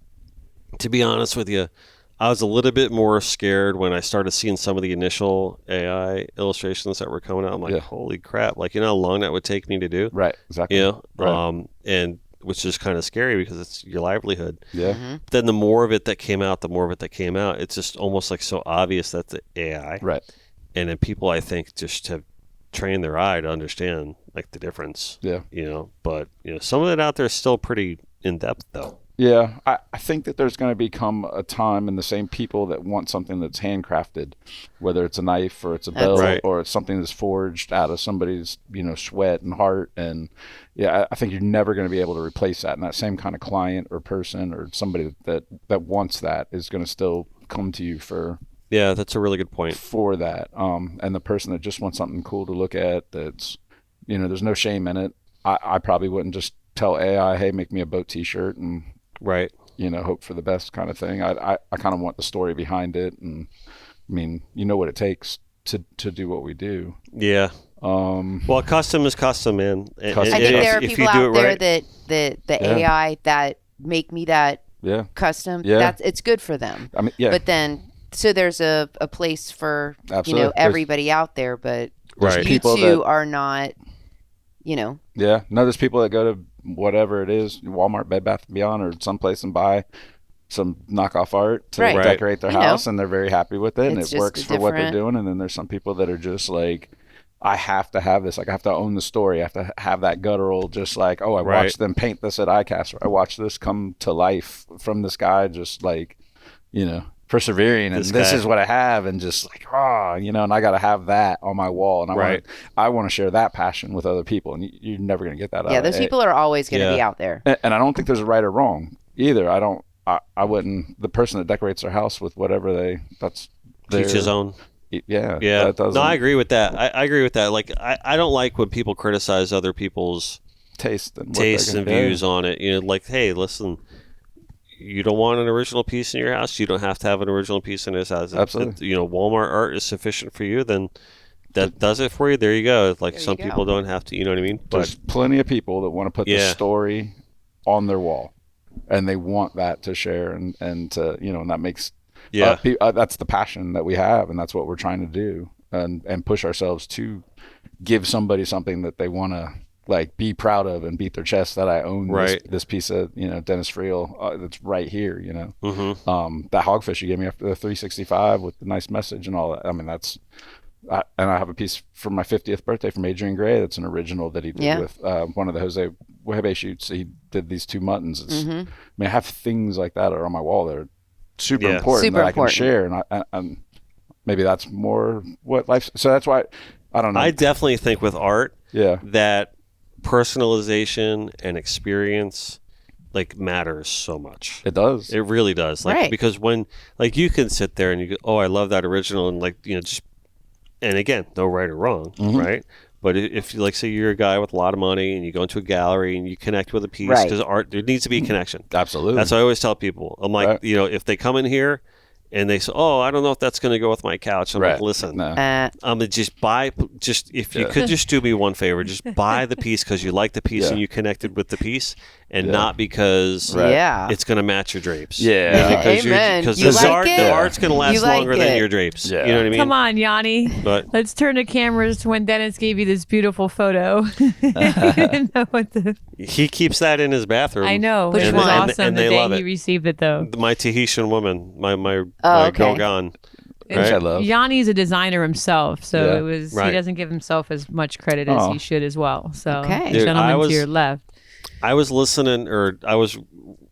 S2: to be honest with you, I was a little bit more scared when I started seeing some of the initial AI illustrations that were coming out. I'm like, holy crap! Like, how long that would take me to do?
S3: Right. Exactly. Right.
S2: And which is kind of scary because it's your livelihood.
S3: Yeah.
S2: But then the more of it that came out, it's just almost like so obvious that's the AI.
S3: Right.
S2: And then people, I think, just have trained their eye to understand like the difference.
S3: Yeah.
S2: But some of it out there is still pretty in depth though.
S3: Yeah, I think that there's going to become a time in the same people that want something that's handcrafted, whether it's a knife or it's a belt or it's something that's forged out of somebody's, sweat and heart. And yeah, I think you're never going to be able to replace that. And that same kind of client or person or somebody that wants that is going to still come to you for.
S2: Yeah, that's a really good point.
S3: For that. And the person that just wants something cool to look at that's, there's no shame in it. I probably wouldn't just tell AI, hey, make me a boat t-shirt and
S2: right,
S3: hope for the best kind of thing. I kind of want the story behind it, and I mean, what it takes to do what we do.
S2: Yeah. Well, custom is custom, man.
S1: I think there are people out there that the AI that make me that custom. It's good for them.
S3: I mean, yeah.
S1: But then, so there's a place for everybody out there, but you two are not.
S3: Yeah. No, there's people that go to whatever it is, Walmart, Bed Bath & Beyond, or someplace and buy some knockoff art to decorate their house, and they're very happy with it, and it works for what they're doing. And then there's some people that are just like, I have to have this. Like, I have to own the story. I have to have that guttural, just like, I watched them paint this at ICAST, or I watched this come to life from this guy, just like, persevering, and this is what I have, and just like, and I got to have that on my wall, and I want to share that passion with other people, and you're never going to get that out.
S1: Yeah, those people are always going to be out there,
S3: and I don't think there's a right or wrong either. I wouldn't. The person that decorates their house with whatever that's
S2: each his own.
S3: Yeah.
S2: No, I agree with that. I agree with that. Like, I don't like when people criticize other people's
S3: tastes and
S2: views on it. Like, hey, listen. You don't want an original piece in your house. You don't have to have an original piece in his house.
S3: Absolutely.
S2: Walmart art is sufficient for you. Then that does it for you. There you go. Like, some people don't have to. You know what I mean?
S3: There's plenty of people that want to put the story on their wall, and they want that to share, and to and that makes that's the passion that we have, and that's what we're trying to do, and push ourselves to give somebody something that they want to. Like, be proud of and beat their chest that I own this piece of Dennis Friel that's right here.
S2: Mm-hmm.
S3: That hogfish you gave me after the 365 with the nice message and all that. I mean, and I have a piece for my 50th birthday from Adrian Gray that's an original that he did with one of the Jose Webe shoots. He did these two muttons. I mean, I have things like that are on my wall that are super important I can share, and maybe that's more what life. So that's why I don't know.
S2: I definitely think with art, that personalization and experience matters so much.
S3: It does.
S2: It really does. Because when you can sit there and you go, I love that original, and just, and again, no right or wrong, right? But if you say you're a guy with a lot of money and you go into a gallery and you connect with a piece, because art, there needs to be a connection.
S3: Absolutely.
S2: That's what I always tell people. I'm like, if they come in here and they say, I don't know if that's going to go with my couch. I'm like, listen, I'm going to just buy, if you could just do me one favor, just buy the piece because you like the piece and you connected with the piece, and not because it's going to match your drapes.
S1: Yeah.
S2: Because the art's going to last longer than your drapes.
S3: Yeah.
S2: You know what I mean?
S4: Come on, Yanni.
S2: But
S4: let's turn the cameras to when Dennis gave you this beautiful photo. You didn't know what
S2: he keeps that in his bathroom.
S4: I know. Which was awesome the day he received it, though.
S2: My Tahitian woman, my girl gone.
S3: Which I love.
S4: Yanni's a designer himself, so it was he doesn't give himself as much credit as he should as well. So, gentleman to your left.
S2: I was listening, or I was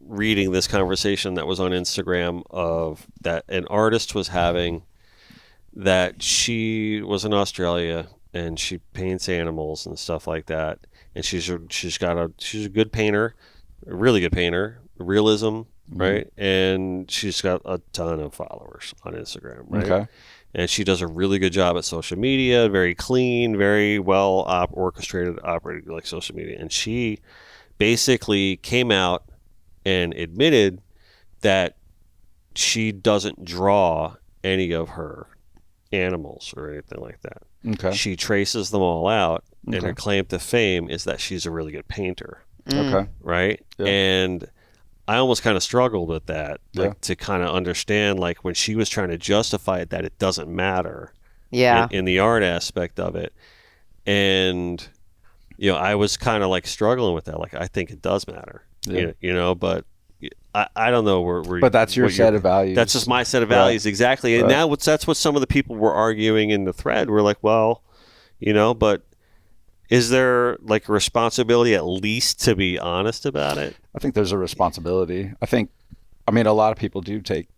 S2: reading this conversation that was on Instagram of that an artist was having, that she was in Australia and she paints animals and stuff like that, and she's a good painter, a really good painter, realism. Right, and she's got a ton of followers on Instagram, right?
S3: Okay.
S2: And she does a really good job at social media, very clean, very well orchestrated, operated social media. And she basically came out and admitted that she doesn't draw any of her animals or anything like that.
S3: Okay.
S2: She traces them all out, and
S3: Okay.
S2: her claim to fame is that she's a really good painter.
S3: Okay.
S2: Right?
S3: Yeah.
S2: And I almost kind of struggled with that, like to kind of understand, like when she was trying to justify it, that it doesn't matter in the art aspect of it. And, you know, I was kind of like struggling with that. Like, I think it does matter, you know, but I don't know where
S3: but that's your set of values.
S2: That's just my set of values. Exactly. And now that's what some of the people were arguing in the thread. We're like, well, you know, but is there like a responsibility at least to be honest about it?
S3: I think there's a responsibility. I mean, a lot of people do take,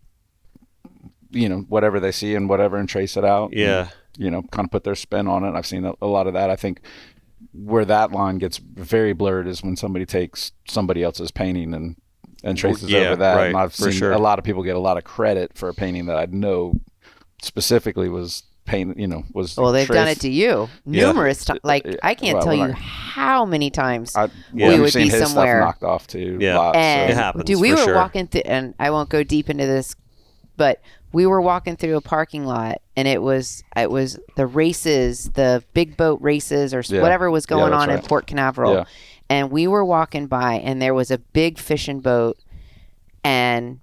S3: you know, whatever they see and whatever and trace it out.
S2: Yeah.
S3: And, you know, kind of put their spin on it. I've seen a lot of that. I think where that line gets very blurred is when somebody takes somebody else's painting and traces over that.
S2: Right,
S3: and I've seen
S2: sure.
S3: a lot of people get a lot of credit for a painting that I know specifically was painted, you know, was
S1: well, they've done it to you numerous times. Like, I can't tell you how many times we would
S3: seen
S1: be
S3: his
S1: somewhere
S3: stuff knocked off too.
S2: Yeah.
S3: Lots,
S1: and
S2: it happens,
S1: dude, we
S2: for
S1: were
S2: sure.
S1: walking through, and I won't go deep into this, but we were walking through a parking lot, and it was the races, the big boat races, or whatever was going on in Port Canaveral, and we were walking by, and there was a big fishing boat, and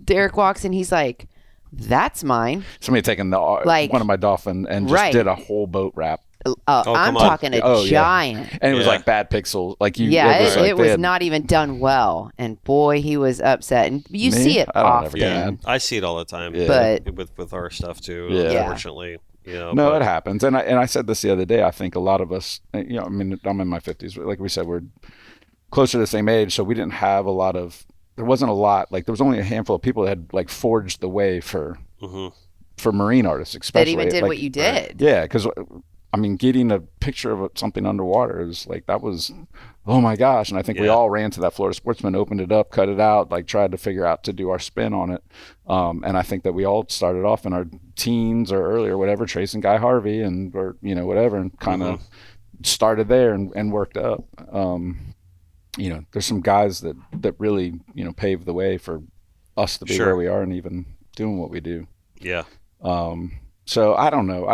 S1: Derek walks in, he's like, "That's mine."
S3: Somebody taking one of my dolphin and just did a whole boat wrap.
S1: I'm talking a giant.
S3: And it was like bad pixels. Like
S1: it was not even done well. And boy, he was upset. And you see it often.
S2: Yeah, I see it all the time.
S3: Yeah.
S1: But
S2: with our stuff too.
S3: Yeah.
S2: Unfortunately, you know.
S3: No, it happens. And I said this the other day. I think a lot of us, you know, I mean, I'm in my 50s. Like we said, we're closer to the same age, so we didn't have a lot of. There wasn't a lot. Like there was only a handful of people that had like forged the way for marine artists, especially
S1: that even did
S3: like,
S1: what you did.
S3: Yeah, because. I mean, getting a picture of something underwater is like, that was, oh my gosh. And I think we all ran to that Florida Sportsman, opened it up, cut it out, like tried to figure out to do our spin on it. And I think that we all started off in our teens or earlier, whatever, tracing Guy Harvey or, you know, whatever, and kind of started there and worked up. You know, there's some guys that really, you know, paved the way for us to be where we are and even doing what we do.
S2: Yeah.
S3: So I don't know.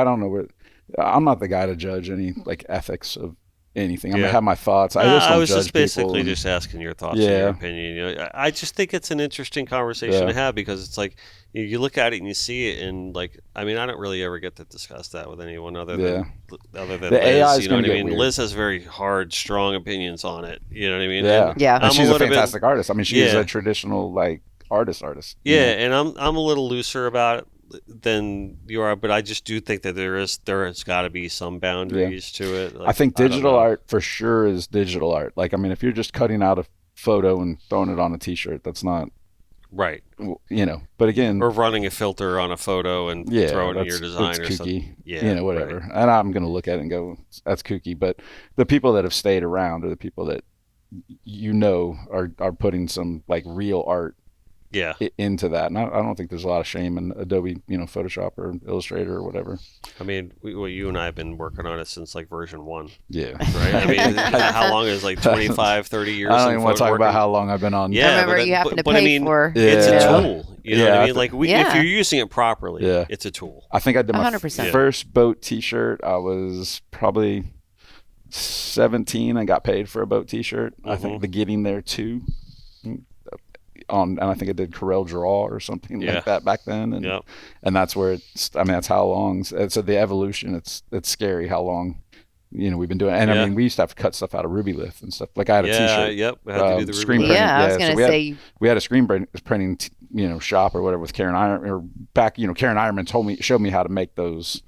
S3: I'm not the guy to judge any like ethics of anything. I'm gonna have my thoughts. I was
S2: just basically just asking your thoughts and your opinion. You know, I just think it's an interesting conversation to have because it's like you look at it and you see it, and like I mean, I don't really ever get to discuss that with anyone other than
S3: the
S2: Liz.
S3: AI
S2: You know what I mean?
S3: Weird.
S2: Liz has very hard, strong opinions on it. You know what I mean?
S3: Yeah,
S1: And
S3: and she's a fantastic artist. I mean, she's a traditional like artist.
S2: Yeah,
S3: you know?
S2: and I'm a little looser about it than you are, but I just do think that there has got to be some boundaries to it. Like,
S3: I think digital art for sure is digital art. Like, I mean, if you're just cutting out a photo and throwing it on a T-shirt, that's not
S2: right.
S3: You know, but again,
S2: or running a filter on a photo and throw it in your design or
S3: kooky.
S2: something. Yeah,
S3: you know, whatever. Right. And I'm going to look at it and go, that's kooky. But the people that have stayed around are the people that you know are putting some like real art into that. And I don't think there's a lot of shame in Adobe, you know, Photoshop or Illustrator or whatever.
S2: I mean, you and I have been working on it since like version 1.
S3: Yeah.
S2: Right? I mean, how long is like 25, 30 years?
S3: I don't even want to talk about how long I've been on.
S1: Yeah, I remember you happen to pay for.
S2: It's a tool. You know what I mean? Like if you're using it properly,
S3: Yeah.
S2: it's a tool.
S3: I think I did my
S1: 100%.
S3: first boat T-shirt. I was probably 17 and got paid for a boat T-shirt. I think the Getting There too. And I think I did Corel Draw or something like that back then, and that's where it's. I mean, that's how long. So the evolution. It's scary how long, you know, we've been doing. And I mean, we used to have to cut stuff out of Ruby Lith and stuff. Like I had a T-shirt.
S2: Yep. We had to do the
S3: screen
S2: Ruby
S3: printing.
S1: Yeah, I was gonna say
S3: we had a screen printing, you know, shop or whatever with Karen Ironman. Or back, you know, Karen Ironman showed me how to make those,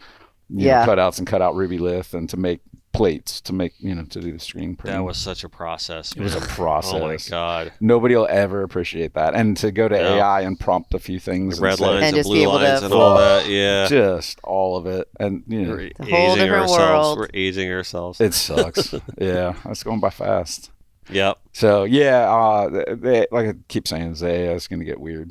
S3: you know, cutouts and cut out Ruby Lith and to make plates to make, you know, to do the screen printing.
S2: That was such a process, man.
S3: It was a process.
S2: Oh my God.
S3: Nobody will ever appreciate that. And to go to AI and prompt a few things.
S2: The red
S3: say,
S2: lines
S1: and
S2: and
S1: just be
S2: blue
S1: able to-
S2: lines and all that. Yeah.
S3: just all of it. And, you know,
S2: We're
S1: a whole
S2: aging
S1: different
S2: ourselves.
S1: world.
S2: We're aging ourselves.
S3: it sucks. Yeah. It's going by fast.
S2: Yep.
S3: So, like I keep saying, AI is going to get weird.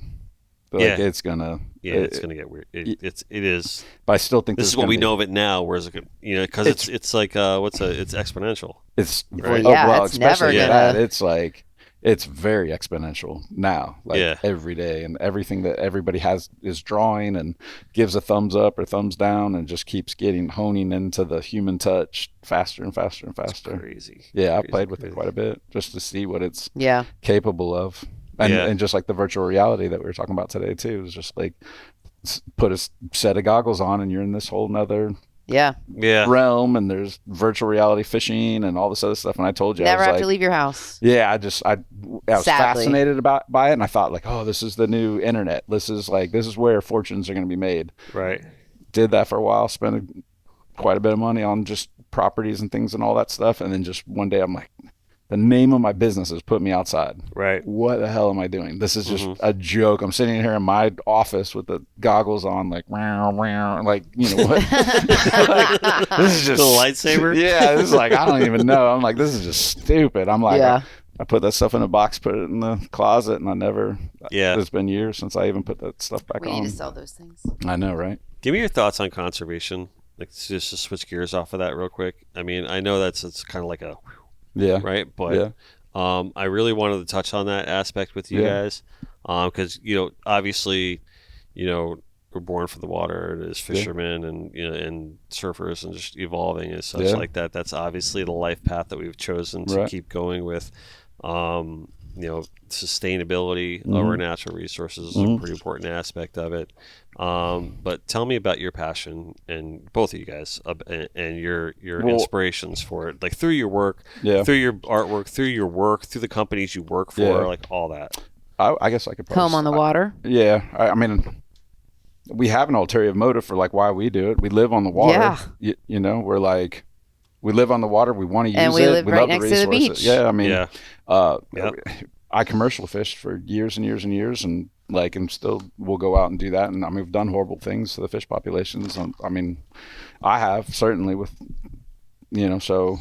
S3: But like, it's going to.
S2: Yeah, it's going to get weird. It is.
S3: But I still think
S2: this is what we know of it now. Whereas, you know, because it's like it's exponential.
S3: It's
S1: Well, yeah, it's never
S3: especially
S1: gonna.
S3: that. It's like it's very exponential now, like
S2: Yeah.
S3: every day, and everything that everybody has is drawing and gives a thumbs up or thumbs down, and just keeps honing into the human touch faster and faster and faster.
S2: It's crazy.
S3: Yeah, I
S2: Crazy,
S3: played with it quite a bit just to see what it's
S1: Yeah.
S3: capable of, and
S2: Yeah.
S3: and just like the virtual reality that we were talking about today too, is just like put a set of goggles on and you're in this whole nother
S1: Yeah.
S2: Yeah.
S3: realm, and there's virtual reality fishing and all this other stuff. And I told you,
S1: Never
S3: I was
S1: have
S3: like,
S1: to leave your house.
S3: yeah, I was
S1: Sadly.
S3: fascinated by it, and I thought like, oh, this is the new internet. This is where fortunes are going to be made.
S2: Right.
S3: Did that for a while, spent quite a bit of money on just properties and things and all that stuff, and then just one day I'm like, the name of my business is put me outside.
S2: Right.
S3: What the hell am I doing? This is just a joke. I'm sitting here in my office with the goggles on, like, like, you know what? Like, this is just
S2: The lightsaber?
S3: Yeah, this is like, I don't even know. I'm like, this is just stupid. I'm like,
S1: Yeah.
S3: I put that stuff in a box, put it in the closet, and I never.
S2: Yeah.
S3: It's been years since I even put that stuff back
S1: We
S3: on.
S1: need to sell those things.
S3: I know, right?
S2: Give me your thoughts on conservation. Like, just to switch gears off of that real quick. I mean, I know it's kind of like a
S3: Yeah.
S2: right, but I really wanted to touch on that aspect with you guys, because obviously, we're born for the water as fishermen and and surfers and just evolving as such like that. That's obviously the life path that we've chosen to keep going with. Sustainability of our natural resources is a pretty important aspect of it. But tell me about your passion, and both of you guys, and your inspirations for it, like through your work, through your artwork, through your work, through the companies you work for, like all that.
S3: I guess I could probably
S1: Home on the water.
S3: I mean, we have an ulterior motive for like why we do it. We live on the water.
S1: Yeah.
S3: We're like, we live on the water. We want to use it.
S1: And we live right
S3: love
S1: next
S3: the
S1: to the
S3: resources.
S1: beach.
S3: Yeah, I mean, I commercial fished for years and years and years, and like, and still will go out and do that. And I mean, we've done horrible things to the fish populations. I mean, I have certainly with, so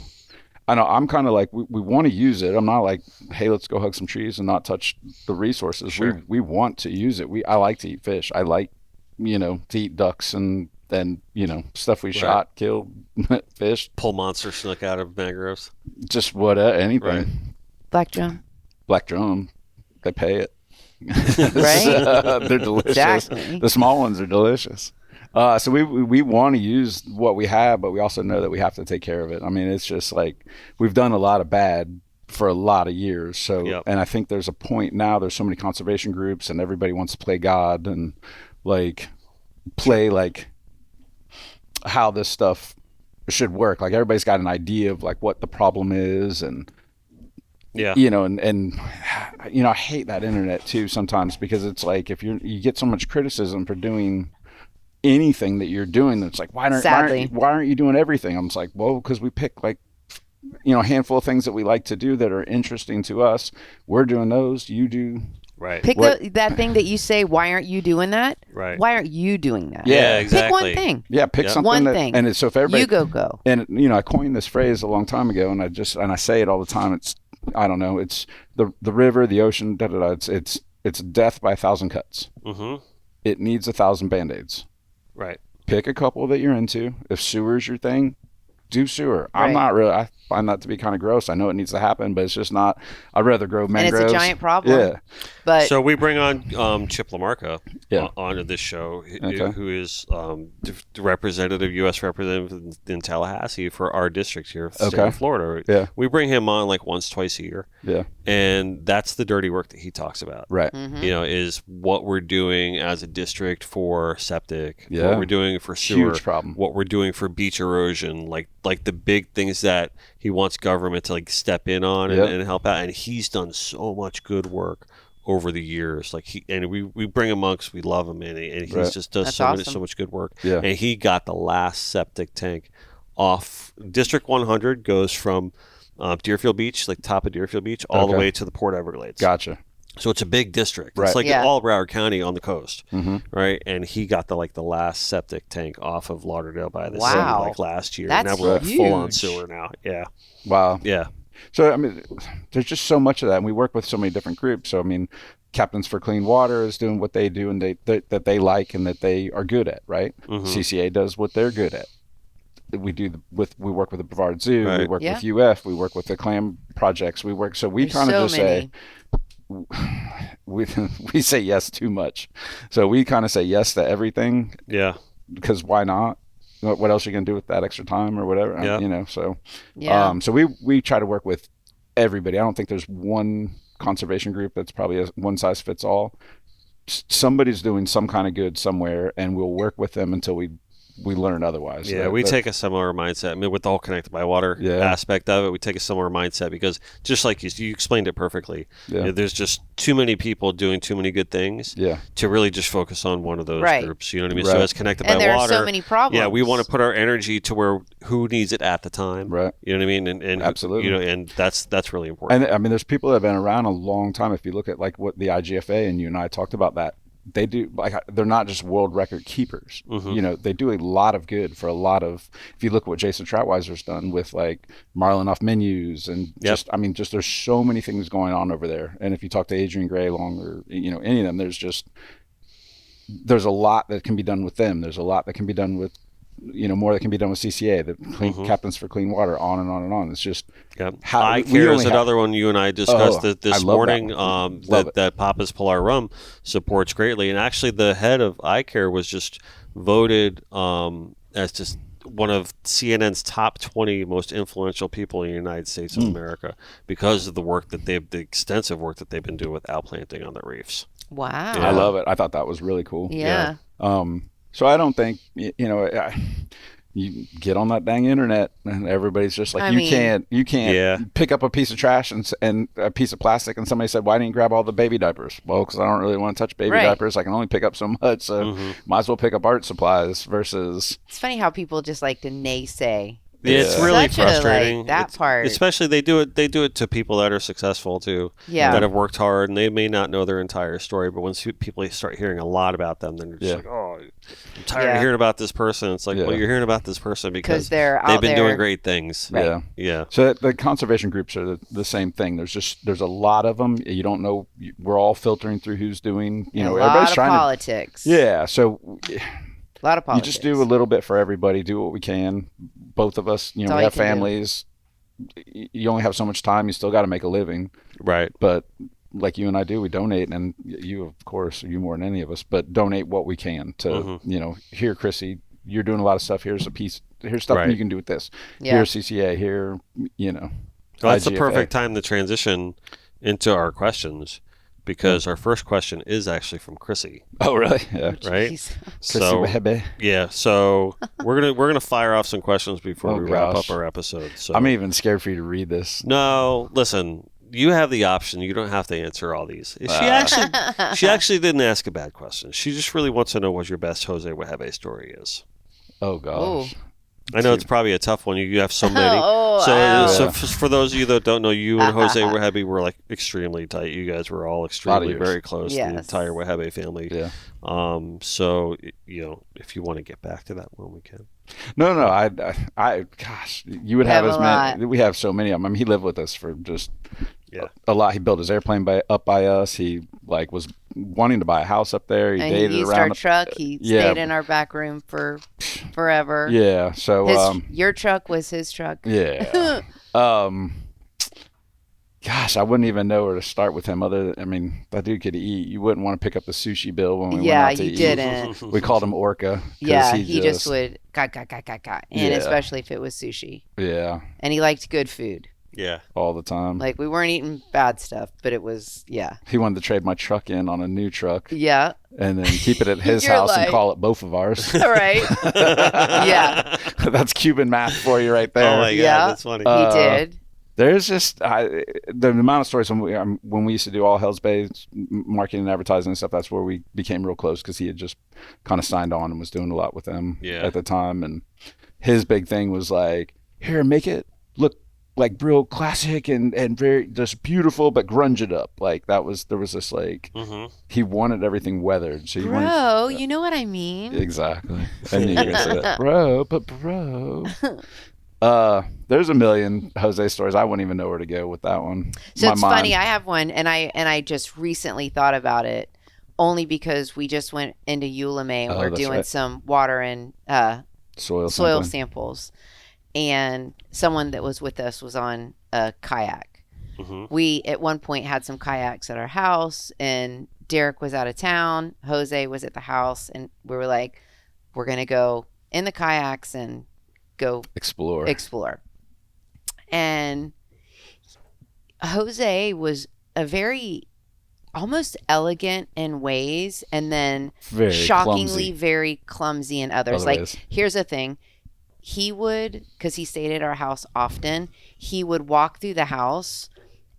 S3: I know I'm kind of like, we want to use it. I'm not like, hey, let's go hug some trees and not touch the resources.
S2: Sure.
S3: We want to use it. I like to eat fish. I like, to eat ducks and stuff we shot, killed, fish.
S2: Pull monster snook out of mangroves.
S3: Just anything.
S2: Right.
S1: Black drum.
S3: They pay it.
S1: Right?
S3: They're delicious.
S1: Exactly.
S3: The small ones are delicious. So we want to use what we have, but we also know that we have to take care of it. I mean, it's just like we've done a lot of bad for a lot of years. So, and I think there's a point now, there's so many conservation groups and everybody wants to play God and like play like how this stuff should work. Like everybody's got an idea of like what the problem is, and and I hate that internet too sometimes, because it's like if you get so much criticism for doing anything that you're doing, that's like, why aren't you doing everything? I'm just like, well, because we pick like a handful of things that we like to do that are interesting to us. We're doing those. You do.
S2: Right.
S1: Pick that thing that you say, why aren't you doing that?
S2: Right.
S1: Why aren't you doing that?
S2: Yeah, exactly.
S1: Pick one thing.
S3: Yeah, pick something.
S1: One thing.
S3: And so if everybody...
S1: You go.
S3: And, I coined this phrase a long time ago, and I say it all the time. It's, I don't know, it's the river, the ocean, it's death by 1,000 cuts.
S2: Mm-hmm.
S3: It needs 1,000 Band-Aids.
S2: Right.
S3: Pick a couple that you're into. If sewer's your thing, do sewer.
S1: Right.
S3: I'm not really... I find that to be kind of gross. I know it needs to happen, but it's just not... I'd rather grow mangroves.
S1: And it's a giant problem.
S3: Yeah.
S1: But
S2: so we bring on Chip LaMarca onto this show, who is the representative, U.S. representative in Tallahassee for our district here, the state of Florida.
S3: Yeah.
S2: We bring him on like once, twice a year.
S3: Yeah.
S2: And that's the dirty work that he talks about.
S3: Right.
S1: Mm-hmm.
S2: Is what we're doing as a district for septic,
S3: Yeah.
S2: what we're doing for sewer,
S3: Huge problem.
S2: what we're doing for beach erosion, like the big things that he wants government to like step in on and help out. And he's done so much good work over the years. Like we bring him on because we love him, and he's just does so much good work.
S3: Yeah.
S2: And he got the last septic tank off District 100, goes from Deerfield Beach, like top of Deerfield Beach, all the way to the Port Everglades.
S3: Gotcha.
S2: So it's a big district.
S3: Right.
S2: It's like all Broward County on the coast, right? And he got the last septic tank off of Lauderdale by the city like last year.
S1: That's
S2: now we're
S1: huge.
S2: full on sewer now. Yeah.
S3: Wow.
S2: Yeah.
S3: So I mean, there's just so much of that, and we work with so many different groups. So I mean, Captains for Clean Water is doing what they do and that they like and that they are good at, right?
S2: Mm-hmm.
S3: CCA does what they're good at. we work with the Brevard Zoo,
S2: Right.
S3: we work with UF, we work with the clam projects, we kind of just say we say yes too much. So we kind of say yes to everything.
S2: Yeah.
S3: Because why not? What else are you gonna do with that extra time or whatever?
S2: Yeah.
S3: So so we try to work with everybody. I don't think there's one conservation group that's probably a one size fits all. Somebody's doing some kind of good somewhere, and we'll work with them until we learn otherwise.
S2: Yeah, we take a similar mindset. I mean, with the whole connected by water aspect of it, we take a similar mindset because just like you explained it perfectly, there's just too many people doing too many good things to really just focus on one of those groups. You know what I mean? So as connected by water,
S1: there are so many problems.
S2: Yeah, we want to put our energy to where who needs it at the time.
S3: Right.
S2: You know what I mean? And
S3: absolutely.
S2: And that's really important.
S3: And I mean, there's people that have been around a long time. If you look at like what the IGFA and you and I talked about that. They do, like, they're not just world record keepers. They do a lot of good for a lot of, if you look at what Jason Troutweiser's done with like Marlin off menus and just there's so many things going on over there. And if you talk to Adrian Greylong or, any of them, there's a lot that can be done with them. There's a lot that can be done with, more that can be done with CCA, the Captains for Clean Water, on and on and on. It's just
S2: Eye Care is another one you and I discussed this morning that Papa's Pilar Rum supports greatly. And actually the head of Eye Care was just voted as just one of CNN's top 20 most influential people in the United States of America because of the extensive work that they've been doing with outplanting on the reefs.
S1: Wow.
S3: Yeah. I love it. I thought that was really cool.
S1: Yeah.
S3: So I don't think, you get on that dang internet and everybody's just like, you can't pick up a piece of trash and a piece of plastic. And somebody said, why didn't you grab all the baby diapers? Well, because I don't really want to touch baby diapers. I can only pick up so much. So might as well pick up art supplies versus.
S1: It's funny how people just like to naysay.
S2: Yeah, it's really frustrating.
S1: Part.
S2: Especially they do it to people that are successful too.
S1: Yeah.
S2: That have worked hard and they may not know their entire story, but once people start hearing a lot about them, then they're just like, oh, I'm tired of hearing about this person. It's like, well, you're hearing about this person because they've been doing great things.
S1: Right.
S2: Yeah.
S3: So the conservation groups are the same thing. There's a lot of them. You don't know. We're all filtering through who's doing. Everybody's trying
S1: politics.
S3: Yeah. So.
S1: A lot of politics.
S3: You just do a little bit for everybody. Do what we can. Both of us, we have families. You only have so much time. You still got to make a living.
S2: Right.
S3: But like you and I do, we donate. And you, of course, you more than any of us, but donate what we can to, here, Chrissy, you're doing a lot of stuff. Here's a piece. Here's stuff you can do with this. Yeah. Here's CCA. Here,
S2: Well, that's the perfect time to transition into our questions. Because our first question is actually from Chrissy.
S3: Oh, really? Yeah.
S2: Right.
S3: So
S2: So we're gonna fire off some questions before we wrap up our episode. So
S3: I'm even scared for you to read this.
S2: No, listen. You have the option. You don't have to answer all these. She actually didn't ask a bad question. She just really wants to know what your best Jose Wehebe story is.
S3: Oh gosh.
S1: Ooh.
S2: I know it's probably a tough one. You have so many. So for those of you that don't know, you and Jose Wehebe were like extremely tight. You guys were all extremely very close. The entire Wehebe family.
S3: Yeah.
S2: So if you want to get back to that one, we can.
S3: No. I gosh, you would have as many. We have so many of them. I mean, he lived with us for just a lot. He built his airplane up by us. He was wanting to buy a house up there. He dated
S1: used
S3: around
S1: our truck. He stayed in our back room for forever.
S3: Yeah. So
S1: your truck was his truck.
S3: Yeah. Gosh, I wouldn't even know where to start with him. That dude could eat. You wouldn't want to pick up the sushi bill when we went out to eat.
S1: Yeah, you didn't.
S3: We called him Orca.
S1: Yeah, he just would got. And especially if it was sushi.
S3: Yeah.
S1: And he liked good food.
S2: Yeah.
S3: All the time.
S1: Like, we weren't eating bad stuff, but it was,
S3: He wanted to trade my truck in on a new truck.
S1: Yeah.
S3: And then keep it at his house and call it both of ours.
S1: All right. Yeah.
S3: That's Cuban math for you right there.
S2: Oh, my God. That's funny.
S1: He did.
S3: There's just the amount of stories when we used to do All Hell's Bay marketing and advertising and stuff. That's where we became real close because he had just kind of signed on and was doing a lot with them at the time. And his big thing was like, here, make it look like real classic and very just beautiful, but grunge it up. Like there was this he wanted everything weathered. So
S1: you know what I mean?
S3: Exactly. I knew you were gonna say that. Bro. There's a million Jose stories. I wouldn't even know where to go with that one.
S1: So it's funny. I have one, and I just recently thought about it, only because we just went into Ulame and we're doing some water and
S3: soil
S1: samples. And someone that was with us was on a kayak.
S2: Mm-hmm.
S1: We at one point had some kayaks at our house, and Derek was out of town. Jose was at the house, and we were like, we're going to go in the kayaks and go
S3: explore.
S1: And Jose was a very almost elegant in ways, and then
S3: very
S1: shockingly very clumsy in others. Like, here's the thing. He would, because he stayed at our house often, he would walk through the house,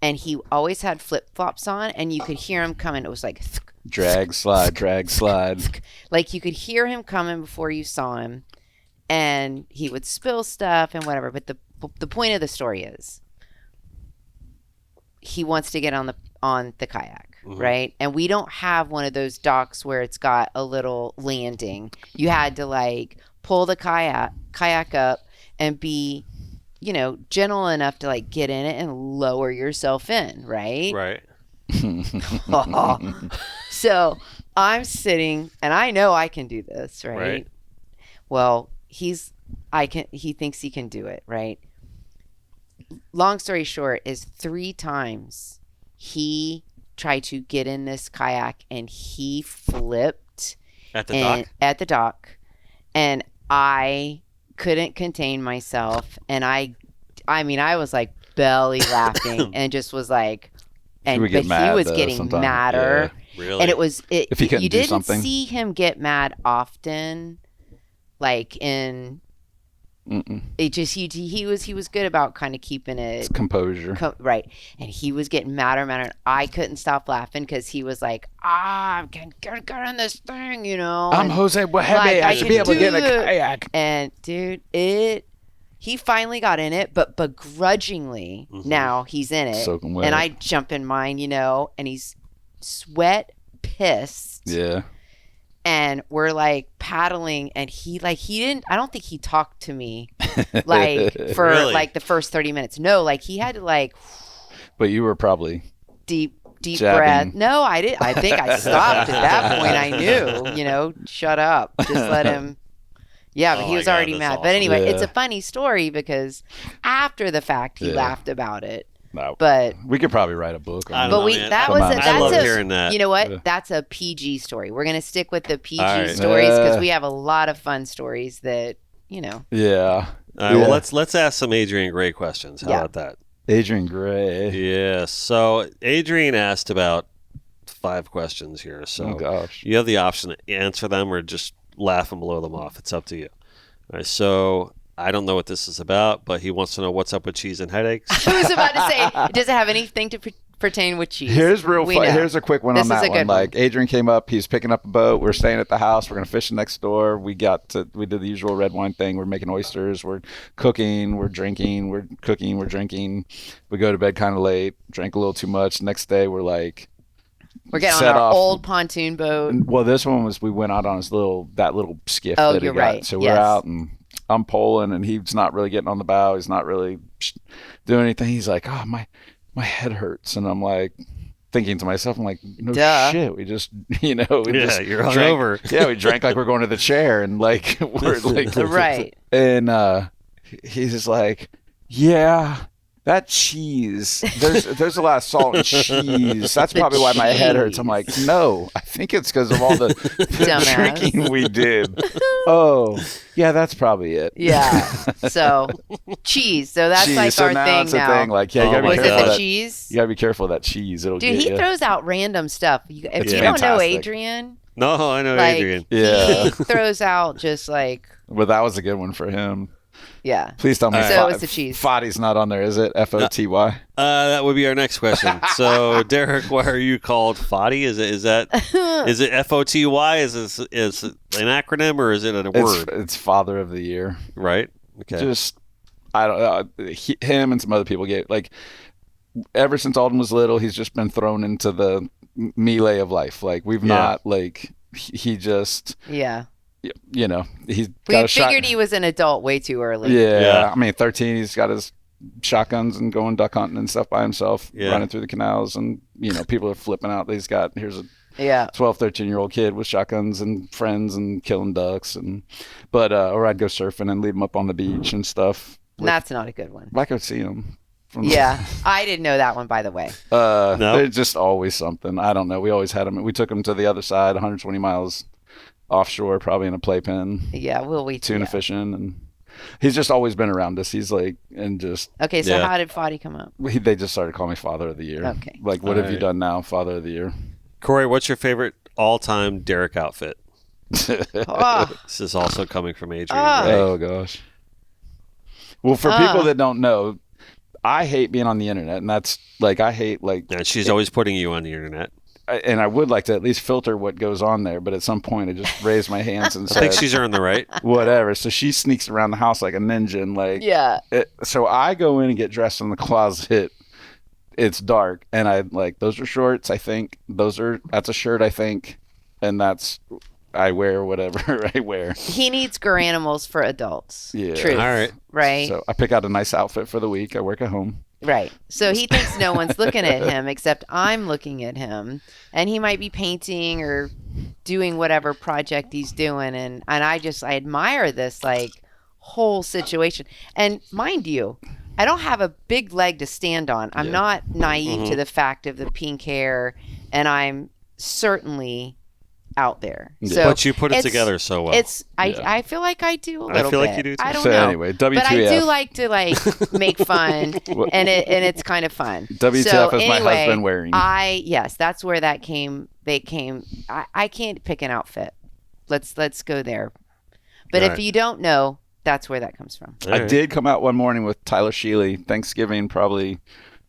S1: and he always had flip-flops on, and you could hear him coming. It was like
S3: drag, slide.
S1: Like, you could hear him coming before you saw him, and he would spill stuff and whatever. But the point of the story is he wants to get on the kayak. Mm-hmm. Right. And we don't have one of those docks where it's got a little landing. You had to like pull the kayak up and be, gentle enough to like get in it and lower yourself in. Right.
S2: Right.
S1: So I'm sitting and I know I can do this. Right. Well, he thinks he can do it. Right. Long story short is 3 times he tried to get in this kayak and he flipped
S2: at the dock,
S1: and I couldn't contain myself, and I was like belly laughing and just was like, he was getting madder.
S2: Yeah. Really?
S1: And
S3: if he couldn't
S1: you
S3: do
S1: didn't
S3: something.
S1: see him get mad often, like in.
S3: Mm-mm.
S1: It just he was good about kind of keeping it.
S3: It's composure,
S1: right? And he was getting madder, and I couldn't stop laughing because he was like, I can get on this thing,
S3: I'm Jose Wahebe. I should be able to get in a kayak.
S1: And dude, he finally got in it, but begrudgingly. Mm-hmm. Now he's in it,
S3: soaking wet.
S1: And I jump in mine, and he's sweat pissed.
S3: Yeah.
S1: And we're like paddling, and he didn't, I don't think he talked to me like for
S2: really?
S1: Like the first 30 minutes. No, like he had to like.
S3: But you were probably
S1: deep
S3: jabbing.
S1: Breath. No, I didn't. I think I stopped at that point. I knew, shut up. Just let him. Yeah, but he was already mad.
S2: Awesome.
S1: But anyway,
S3: Yeah.
S1: It's a funny story because after the fact, he laughed about it.
S3: No,
S1: but
S3: we could probably write a book on
S1: but
S3: it.
S2: I love hearing that.
S1: You know what? That's a PG story. We're gonna stick with the PG stories because we have a lot of fun stories that
S3: Yeah.
S2: All right. Well, let's ask some Adrian Gray questions. How about that?
S3: Adrian Gray.
S2: Yeah. So Adrian asked about 5 questions here. So
S3: gosh,
S2: you have the option to answer them or just laugh and blow them off. It's up to you. All right. So I don't know what this is about, but he wants to know what's up with cheese and headaches.
S1: I was about to say, does it have anything to pertain with cheese?
S3: Here's Here's a quick one on that one. Like Adrian came up, he's picking up a boat. We're staying at the house. We're gonna fish next door. We did the usual Redwine thing. We're making oysters. We're cooking. We're drinking. We're cooking. We're drinking. We go to bed kind of late. Drank a little too much. Next day we're
S1: getting on our old pontoon boat.
S3: Well, this one was we went out on that little skiff.
S1: Oh,
S3: that
S1: you're
S3: he got.
S1: right.
S3: So we're out and I'm poling and he's not really getting on the bow. He's not really doing anything. He's like, oh, my head hurts. And I'm like thinking to myself, I'm like, no shit. We just,
S2: you're hungover.
S3: Yeah, we drank like we're going to the chair and like we're like
S1: right.
S3: And he's just like, yeah. That cheese, there's a lot of salt and cheese. That's probably why my head hurts. I'm like, no, I think it's because of all the drinking we did. Oh, yeah, that's probably it.
S1: Yeah. So cheese. So that's
S3: cheese.
S1: Like
S3: so
S1: our
S3: now
S1: thing
S3: it's
S1: now.
S3: A thing. Like, yeah, you gotta be careful.
S1: Was it the
S3: that
S1: cheese?
S3: You gotta be careful of that cheese. It'll
S1: Dude,
S3: get
S1: he
S3: you.
S1: throws out random stuff. If you don't know Adrian.
S2: No, I know Adrian.
S3: Yeah.
S1: He throws out just like.
S3: Well, that was a good one for him.
S1: Yeah.
S3: Please tell me.
S1: So it's the cheese.
S3: Foty's not on there, is it? FOTY.
S2: That would be our next question. So, Derek, why are you called Foty? Is it FOTY? Is it an acronym or is it a word?
S3: It's Father of the Year.
S2: Right. Okay.
S3: Just I don't know. Him and some other people get like ever since Alden was little, he's just been thrown into the melee of life. Like we've not like he just he's got a
S1: figured he was an adult way too early.
S3: Yeah. I mean 13, he's got his shotguns and going duck hunting and stuff by himself, running through the canals, and people are flipping out that here's a
S1: Yeah.
S3: 12, 13-year-old kid with shotguns and friends and killing ducks. Or I'd go surfing and leave them up on the beach and stuff.
S1: That's not a good one.
S3: I could see them.
S1: Yeah. I didn't know that one, by the way.
S2: No?
S3: There's just always something. I don't know. We always had them. We took them to the other side, 120 miles offshore, probably in a playpen.
S1: Yeah, tuna
S3: fishing, and he's just always been around us. He's like, and just
S1: okay. So how did Foddy come up?
S3: They just started calling me Father of the Year.
S1: Okay,
S3: like what have you done now, Father of the Year?
S2: Cory, what's your favorite all-time Derek outfit?
S1: Oh.
S2: This is also coming from Adrian.
S1: Oh.
S3: Oh gosh. Well, for people that don't know, I hate being on the internet, and that's like I hate like.
S2: And she's always putting you on the internet.
S3: And I would like to at least filter what goes on there, but at some point I just raised my hands and
S2: I
S3: said,
S2: think she's earned the right.
S3: Whatever. So she sneaks around the house like a ninja, and like, so I go in and get dressed in the closet. It's dark, and I like those are shorts. I think that's a shirt. I think, and I wear whatever I wear.
S1: He needs Garanimals for adults.
S3: Yeah.
S1: Truth.
S2: All right.
S1: Right.
S3: So I pick out a nice outfit for the week. I work at home.
S1: Right. So he thinks no one's looking at him except I'm looking at him, and he might be painting or doing whatever project he's doing, and I admire this like whole situation. And mind you, I don't have a big leg to stand on. I'm not naive to the fact of the pink hair, and I'm certainly out there.
S3: Yeah.
S1: So
S2: but you put it together so well.
S1: I feel like I do a little bit.
S2: I feel like you do too.
S1: I don't
S3: So
S1: know.
S3: anyway, WTF.
S1: But I do like to make fun, and it's kind of fun.
S3: WTF
S1: so
S3: is my husband wearing.
S1: Yes, that's where that came. I can't pick an outfit. Let's go there. But if you don't know, that's where that comes from.
S3: I did come out one morning with Tyler Sheely, Thanksgiving, probably,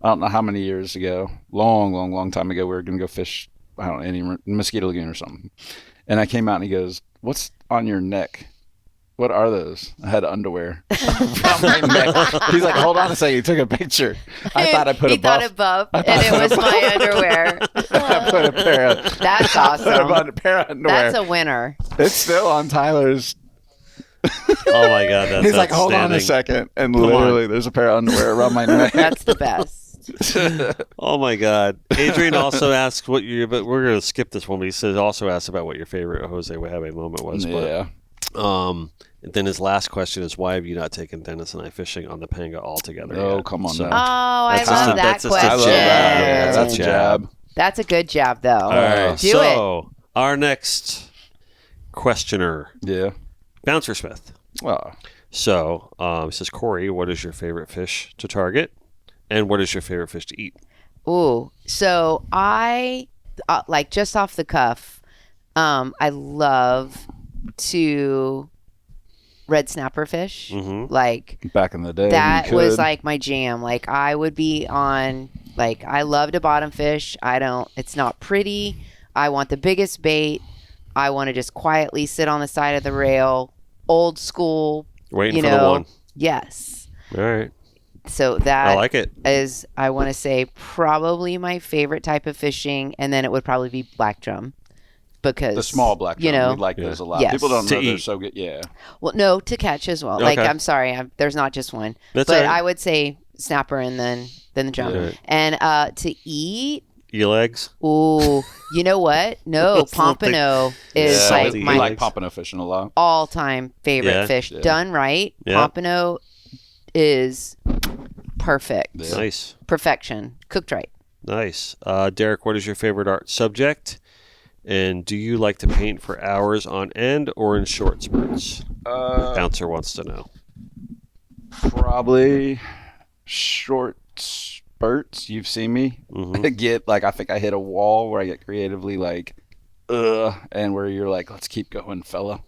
S3: I don't know how many years ago, long time ago. We were going to go fish, I don't know, any Mosquito Lagoon or something. And I came out and he goes, "What's on your neck? What are those?" I had underwear around my neck. He's like, "Hold on a second." He took a picture. I thought I put
S1: he thought a buff, and it was my underwear.
S3: I put a pair of.
S1: That's
S3: I put
S1: awesome.
S3: a pair of underwear.
S1: That's a winner.
S3: It's still on Tyler's.
S2: Oh my God, that's
S3: He's like, "Hold on a second," and literally, there's a pair of underwear around my neck.
S1: That's the best.
S2: Oh my God. Adrian also asks but we're going to skip this one, but he says also asks about what your favorite Jose Wehebe moment was.
S3: Yeah.
S2: And then his last question is, why have you not taken Dennis and I fishing on the Panga altogether?
S3: Oh,
S2: yet?
S3: come on
S2: So,
S3: now.
S1: Oh, I
S2: That's
S1: love that
S2: just a
S1: question.
S3: I love that. Yeah, that's a jab.
S1: That's a good jab, though.
S2: All right.
S1: Do
S2: So our next questioner,
S3: Yeah.
S2: Bouncer Smith.
S3: Well,
S2: So it says, Cory, what is your favorite fish to target? And what is your favorite fish to eat?
S1: Ooh, so I like just off the cuff. I love to red snapper fish.
S2: Mm-hmm.
S1: Like
S3: back in the day,
S1: that was like my jam. Like I would be on. Like I love to bottom fish. It's not pretty. I want the biggest bait. I want to just quietly sit on the side of the rail, old school.
S2: Waiting for the one.
S1: Yes.
S2: All right.
S1: So that
S2: I like it.
S1: is, I want to say, probably my favorite type of fishing, and then it would probably be black drum, because
S3: the small black drum.
S1: You know,
S3: we like those a lot.
S1: Yes.
S3: People don't
S2: To
S3: know they're
S2: eat.
S3: so good. Yeah.
S1: well, no, to catch as well. Like
S2: Okay.
S1: I'm sorry, there's not just one,
S2: That's
S1: but
S2: all right.
S1: I would say snapper and then the drum,
S2: Yeah.
S1: and to eat.
S2: Eel eggs?
S1: Ooh, you know what? No,
S2: Something-
S1: pompano is
S3: Yeah,
S1: like
S2: we
S3: we
S1: my
S3: like pompano fishing a lot.
S1: all-time favorite
S2: Yeah.
S1: fish.
S3: Yeah.
S1: Done right,
S2: Yeah.
S1: pompano is perfect.
S3: Yeah.
S2: Nice.
S1: Perfection. Cooked right.
S2: Nice. Derek, what is your favorite art subject? And do you like to paint for hours on end or in short spurts? Bouncer wants to know.
S3: Probably short spurts. You've seen me
S2: Mhm.
S3: get like, I think I hit a wall where I get creatively like, and where you're like, let's keep going, fella.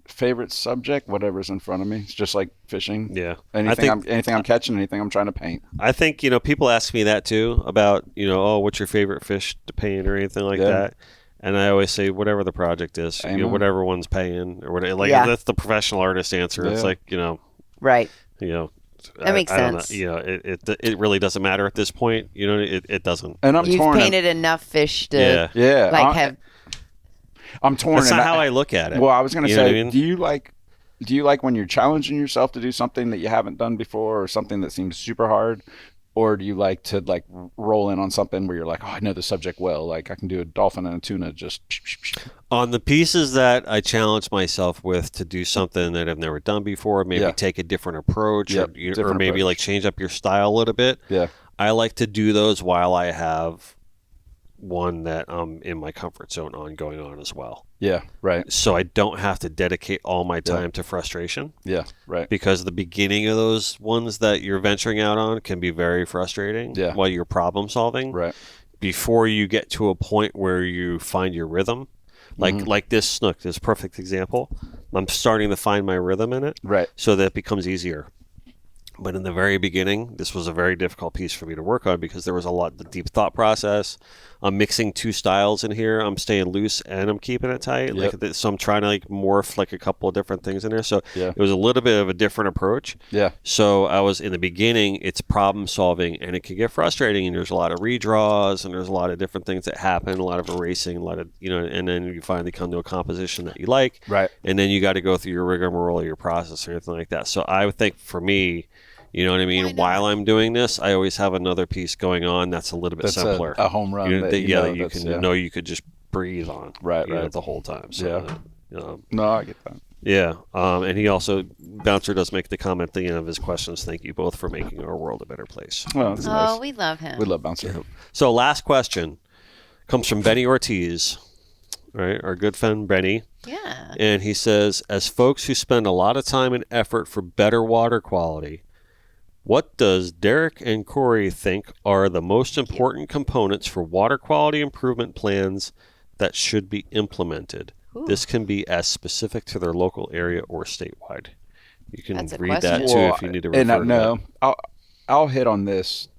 S3: Favorite subject, whatever's in front of me. It's just like fishing.
S2: Yeah.
S3: Anything I'm catching, anything I'm trying to paint.
S2: I think, people ask me that too about, oh, what's your favorite fish to paint or anything like
S3: Yeah.
S2: that. And I always say whatever the project is,
S3: Amen.
S2: whatever one's paying or whatever. Like
S1: Yeah.
S2: that's the professional artist answer. It's
S3: Yeah.
S2: like,
S1: Right.
S2: that
S1: makes
S2: I don't know.
S1: sense.
S2: It really doesn't matter at this point. It doesn't.
S3: And I'm
S1: You've
S3: torn.
S1: painted enough fish to
S2: Yeah.
S3: Yeah.
S1: have.
S3: I'm torn.
S2: That's
S3: and
S2: not how I look at it.
S3: Well, I was going to
S2: You know
S3: say,
S2: what I mean?
S3: do you like when you're challenging yourself to do something that you haven't done before or something that seems super hard? Or do you like to like roll in on something where you're like, oh, I know the subject well. Like I can do a dolphin and a tuna just.
S2: On the pieces that I challenge myself with to do something that I've never done before, maybe take a different approach, or maybe like change up your style a little bit.
S3: Yeah.
S2: I like to do those while I have one that I'm in my comfort zone on going on as well.
S3: Yeah, right.
S2: So I don't have to dedicate all my time to frustration.
S3: Yeah, right.
S2: Because the beginning of those ones that you're venturing out on can be very frustrating while you're problem solving.
S3: Right.
S2: Before you get to a point where you find your rhythm. Like this snook, this perfect example. I'm starting to find my rhythm in it.
S3: Right.
S2: So that it becomes easier. But in the very beginning, this was a very difficult piece for me to work on because there was a lot of deep thought process. I'm mixing two styles in here. I'm staying loose and I'm keeping it tight. So I'm trying to like morph like a couple of different things in there. So it was a little bit of a different approach.
S3: Yeah.
S2: So I was in the beginning, it's problem solving and it can get frustrating. And there's a lot of redraws and there's a lot of different things that happen, a lot of erasing, a lot of, and then you finally come to a composition that you like.
S3: Right.
S2: And then you got to go through your rigmarole, your process, or anything like that. So I would think for me, you know what I mean? While I'm doing this, I always have another piece going on that's a little bit simpler.
S3: A home run.
S2: You can know you could just breathe on.
S3: Right.
S2: The whole time. So,
S3: no, I get that.
S2: Yeah. And he also, Bouncer does make the comment at the end of his questions. Thank you both for making our world a better place.
S3: Well, that's nice.
S1: We love him.
S3: We love Bouncer. Yeah.
S2: So last question comes from Benny Ortiz. Right, our good friend Benny.
S1: Yeah.
S2: And he says, as folks who spend a lot of time and effort for better water quality, what does Derek and Cory think are the most important components for water quality improvement plans that should be implemented? Ooh. This can be as specific to their local area or statewide. You can read that too if you need to refer to that.
S3: I'll hit on this.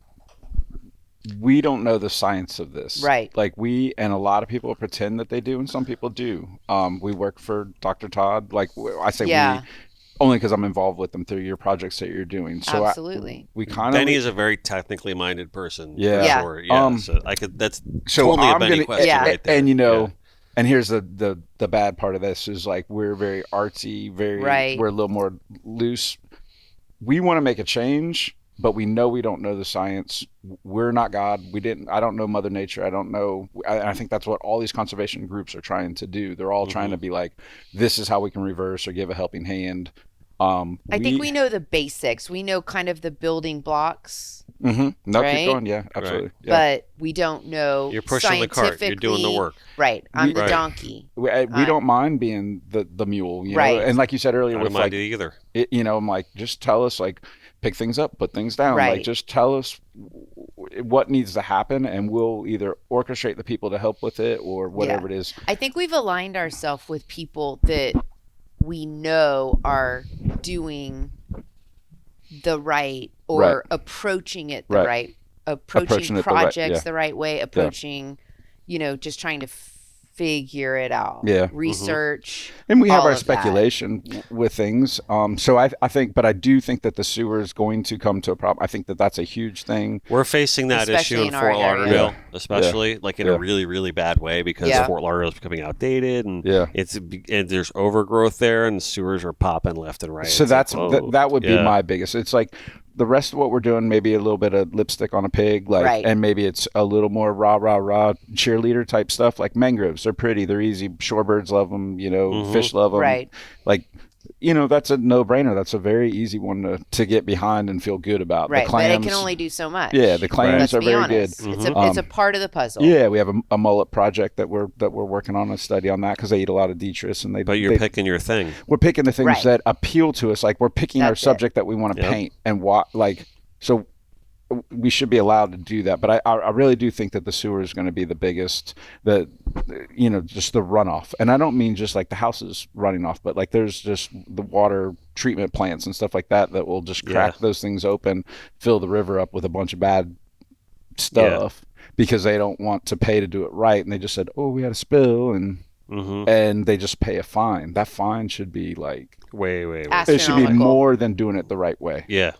S3: We don't know the science of this.
S1: Right.
S3: Like and a lot of people pretend that they do, and some people do. We work for Dr. Todd. Like I say we, only because I'm involved with them through your projects that you're doing. So
S1: absolutely.
S2: Benny is a very technically minded person.
S3: Yeah.
S2: For sure. So I could. That's totally a Benny question right there.
S3: And and here's the bad part of this is like we're very artsy, we're a little more loose. We want to make a change, but we know we don't know the science. We're not God. I don't know Mother Nature. I don't know. I think that's what all these conservation groups are trying to do. They're all trying to be like, this is how we can reverse or give a helping hand.
S1: I think we know the basics. We know kind of the building blocks.
S3: Mm-hmm. No,
S1: right?
S3: keep going. Yeah, absolutely.
S2: Right.
S3: Yeah.
S1: But we don't know.
S2: You're pushing the cart. You're doing the work.
S1: Right. I'm the donkey.
S3: We don't mind being the mule. You
S1: right.
S3: know? And like you said earlier,
S2: I don't mind it either.
S3: I'm like, just tell us, like, pick things up, put things down.
S1: Right.
S3: Like, just tell us what needs to happen, and we'll either orchestrate the people to help with it or whatever it is.
S1: I think we've aligned ourselves with people that we know are doing the right or approaching it the right, approaching projects the right way, approaching, just trying to figure it out.
S3: Yeah.
S1: Research.
S3: And we have our speculation with things. So I think, but I do think that the sewer is going to come to a problem. I think that that's a huge thing.
S2: We're facing that issue in Fort Lauderdale, especially like in a really, really bad way because Fort Lauderdale is becoming outdated and and there's overgrowth there and the sewers are popping left and right.
S3: So that would be my biggest. It's like, the rest of what we're doing, maybe a little bit of lipstick on a pig, and maybe it's a little more rah cheerleader type stuff. Like mangroves, they're pretty, they're easy. Shorebirds love them, fish love them.
S1: Right.
S3: Like, that's a no-brainer. That's a very easy one to get behind and feel good about.
S1: Right,
S3: the clams,
S1: but it can only do so much.
S3: Yeah, the clams are very good.
S1: It's a part of the puzzle.
S3: Yeah, we have a mullet project that we're working on, a study on that because they eat a lot of detritus and
S2: But you're picking your thing.
S3: We're picking the things that appeal to us. Like we're picking our subject that we want to paint and so we should be allowed to do that. But I really do think that the sewer is going to be the biggest, just the runoff. And I don't mean just like the houses running off, but like there's just the water treatment plants and stuff like that will just crack those things open, fill the river up with a bunch of bad stuff because they don't want to pay to do it right. And they just said, oh, we had a spill and they just pay a fine. That fine should be like
S2: way.
S3: It should be more than doing it the right way.
S2: Yeah.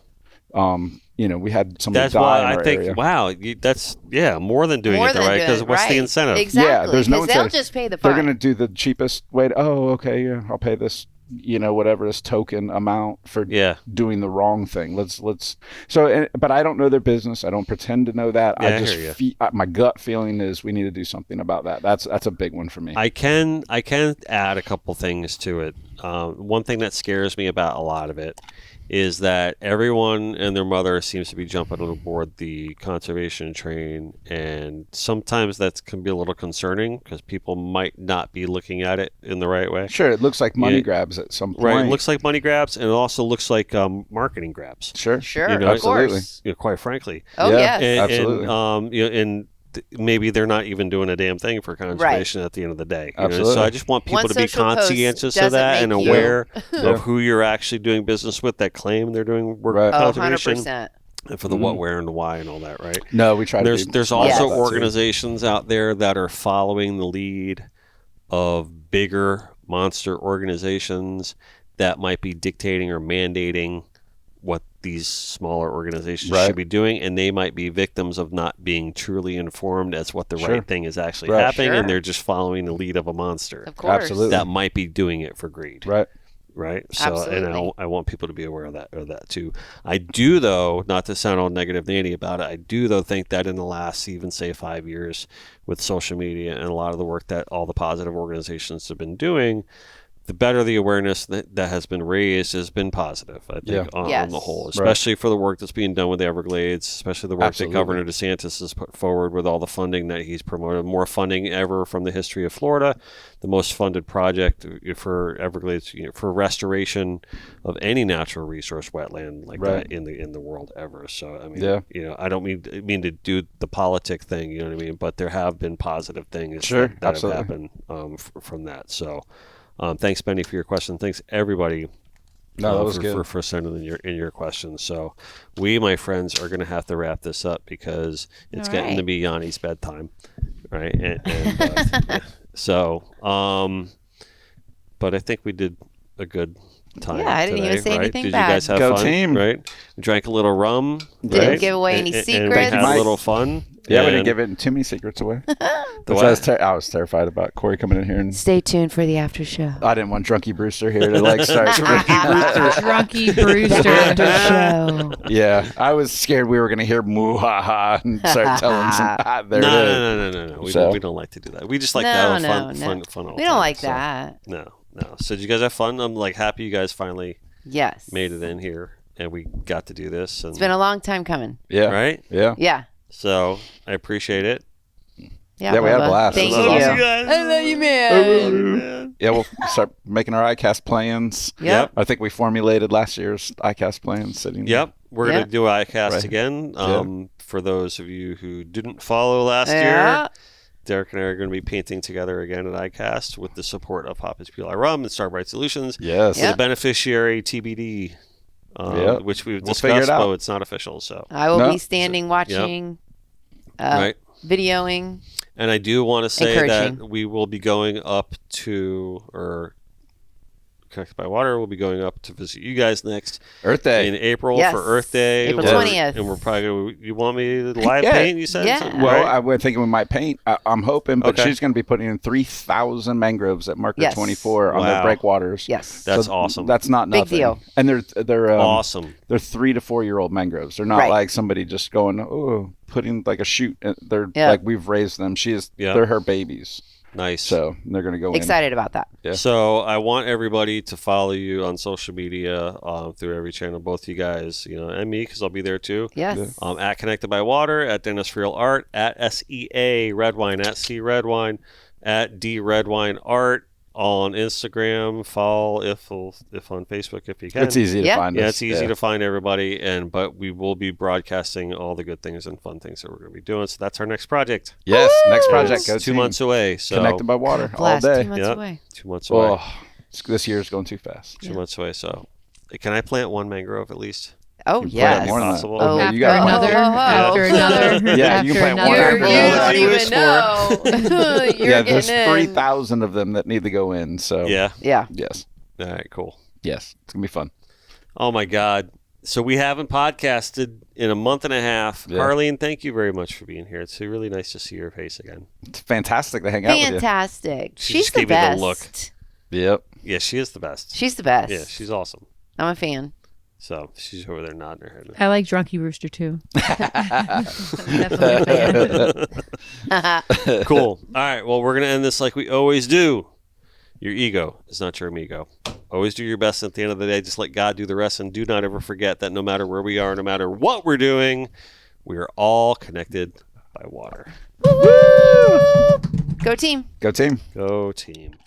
S3: We had somebody
S2: that's
S3: die
S2: why
S3: in
S2: I
S3: our
S2: think
S3: area.
S2: Wow, that's more than doing it the right, because what's the incentive?
S1: Exactly.
S3: Yeah, there's no incentive.
S1: They'll just pay the fine.
S3: They're going to do the cheapest way I'll pay this whatever this token amount for doing the wrong thing. But I don't know their business. I don't pretend to know that.
S2: Yeah,
S3: I just my gut feeling is we need to do something about that. That's a big one for me.
S2: I can add a couple things to it. One thing that scares me about a lot of it is that everyone and their mother seems to be jumping on board the conservation train, and sometimes that can be a little concerning because people might not be looking at it in the right way.
S3: Sure, it looks like money grabs at some point.
S2: Right, it looks like money grabs, and it also looks like marketing grabs.
S3: Sure,
S1: of course.
S2: Quite frankly.
S1: Oh, yes.
S3: Absolutely.
S2: And maybe they're not even doing a damn thing for conservation at the end of the day.
S3: Absolutely.
S2: So I just want people
S1: One
S2: to be
S1: social post
S2: conscientious of that and
S1: doesn't
S2: aware of who you're actually doing business with that claim they're doing work with conservation.
S1: 100%.
S2: And for the what, where, and the why and all that, right?
S3: No, we try to
S2: There's also organizations out there that are following the lead of bigger monster organizations that might be dictating or mandating what these smaller organizations should be doing, and they might be victims of not being truly informed as what the right thing is actually happening, and they're just following the lead of a monster.
S1: Of course.
S3: Absolutely.
S2: That might be doing it for greed. Right. So,
S1: absolutely.
S2: and I want people to be aware of that too. I do, though, not to sound all negative Nanny about it, I do, though, think that in the last, even say 5 years with social media and a lot of the work that all the positive organizations have been doing, the better the awareness that has been raised has been positive, I think, on the whole, especially for the work that's being done with the Everglades, especially the work that Governor DeSantis has put forward with all the funding that he's promoted, more funding ever from the history of Florida, the most funded project for Everglades, for restoration of any natural resource wetland like that in the world ever. So, I mean, I don't mean to do the politic thing, you know what I mean, but there have been positive things that have happened from that. So, thanks, Benny, for your question. Thanks, everybody,
S3: that was good.
S2: For sending in your questions. So we, my friends, are going to have to wrap this up because it's getting to be Yanni's bedtime, right? And so, but I think we did a good time.
S1: Yeah, I didn't
S2: today,
S1: even say anything
S2: Did
S1: bad.
S2: you guys have
S3: Go
S2: fun?
S3: team.
S2: Right? We drank a little rum.
S1: Didn't give away any secrets.
S2: And we had a little fun.
S3: Yeah, we didn't give too many secrets away. I was terrified about Cory coming in here and
S1: stay tuned for the after show.
S3: I didn't want Drunky Brewster here to start.
S4: Drunky Brewster
S1: after show.
S3: Yeah, I was scared we were going to hear moo ha ha and start telling some.
S2: No. We don't like to do that. We just like to have fun.
S1: We don't like that.
S2: No. So did you guys have fun? I'm happy you guys finally made it in here and we got to do this. And,
S1: it's been a long time coming.
S3: Yeah.
S2: Right?
S1: Yeah.
S2: So I appreciate it.
S3: Yeah, we had a blast.
S1: Thank you.
S2: I
S1: love you, man.
S3: Yeah, we'll start making our ICAST plans.
S1: Yep.
S3: I think we formulated last year's ICAST plans.
S2: Yep. We're going to do ICAST again. For those of you who didn't follow last year, Derek and I are going to be painting together again at ICAST with the support of Papa's PLI Rum and Starbright Solutions.
S3: Yes.
S2: The beneficiary TBD, which we've discussed, but it's not official. So
S1: I will be standing, watching, videoing.
S2: And I do want to say that we will be going up to, Connected by Water, we'll be going up to visit you guys next
S3: Earth Day
S2: in April for Earth Day.
S1: April 20th.
S2: And we're probably going to, you want me to live paint, you said?
S1: Yeah.
S3: Well, I was thinking we might paint. I'm hoping, but she's going to be putting in 3,000 mangroves at Marker 24 on their breakwaters.
S1: Yes.
S2: That's awesome.
S3: That's not nothing.
S1: Big deal.
S3: And they're
S2: awesome.
S3: They're 3 to 4 year old mangroves. They're not like somebody just going, putting like a shoot. They're like, we've raised them. They're her babies.
S2: Nice.
S3: So they're going to go
S1: excited about that.
S3: Yeah.
S2: So I want everybody to follow you on social media through every channel, both you guys, and me, because I'll be there too.
S1: Yes.
S2: At Connected by Water, at Dennis Friel Art, at SEA Redwine, at C Redwine, at D Redwine Art. On Instagram, follow if on Facebook if you can.
S3: It's easy to find us.
S2: Yeah, it's easy to find everybody, but we will be broadcasting all the good things and fun things that we're going to be doing. So that's our next project.
S3: Yes, next project.
S2: It's 2 months away. So
S3: Connected by Water all day.
S1: 2 months away.
S2: 2 months away.
S3: This year's going too fast.
S2: 2 months away. So can I plant one mangrove at least?
S1: Oh, yes.
S3: More than
S2: possible.
S3: That.
S4: You got after another.
S3: Yeah, you can plant one.
S1: You don't even know.
S3: There's 3,000 of them that need to go in. So
S1: Yeah.
S3: Yes.
S2: All right, cool.
S3: Yes, it's gonna be fun.
S2: Oh my God. So we haven't podcasted in a month and a half.
S3: Yeah.
S2: Harleen, thank you very much for being here. It's really nice to see your face again.
S3: It's fantastic to hang out with you.
S1: Fantastic.
S2: She
S1: She's
S2: just
S1: the
S2: gave you the
S1: best.
S2: look.
S3: Yep.
S2: Yeah, she is the best.
S1: She's the best.
S2: Yeah, she's awesome.
S1: I'm a fan.
S2: So she's over there nodding her head.
S4: I like Drunky Rooster too. Definitely a fan.
S2: Cool. All right. Well, we're gonna end this like we always do. Your ego is not your amigo. Always do your best. At the end of the day, just let God do the rest, and do not ever forget that no matter where we are, no matter what we're doing, we are all connected by water.
S1: Woo! Go team.
S3: Go team.
S2: Go team.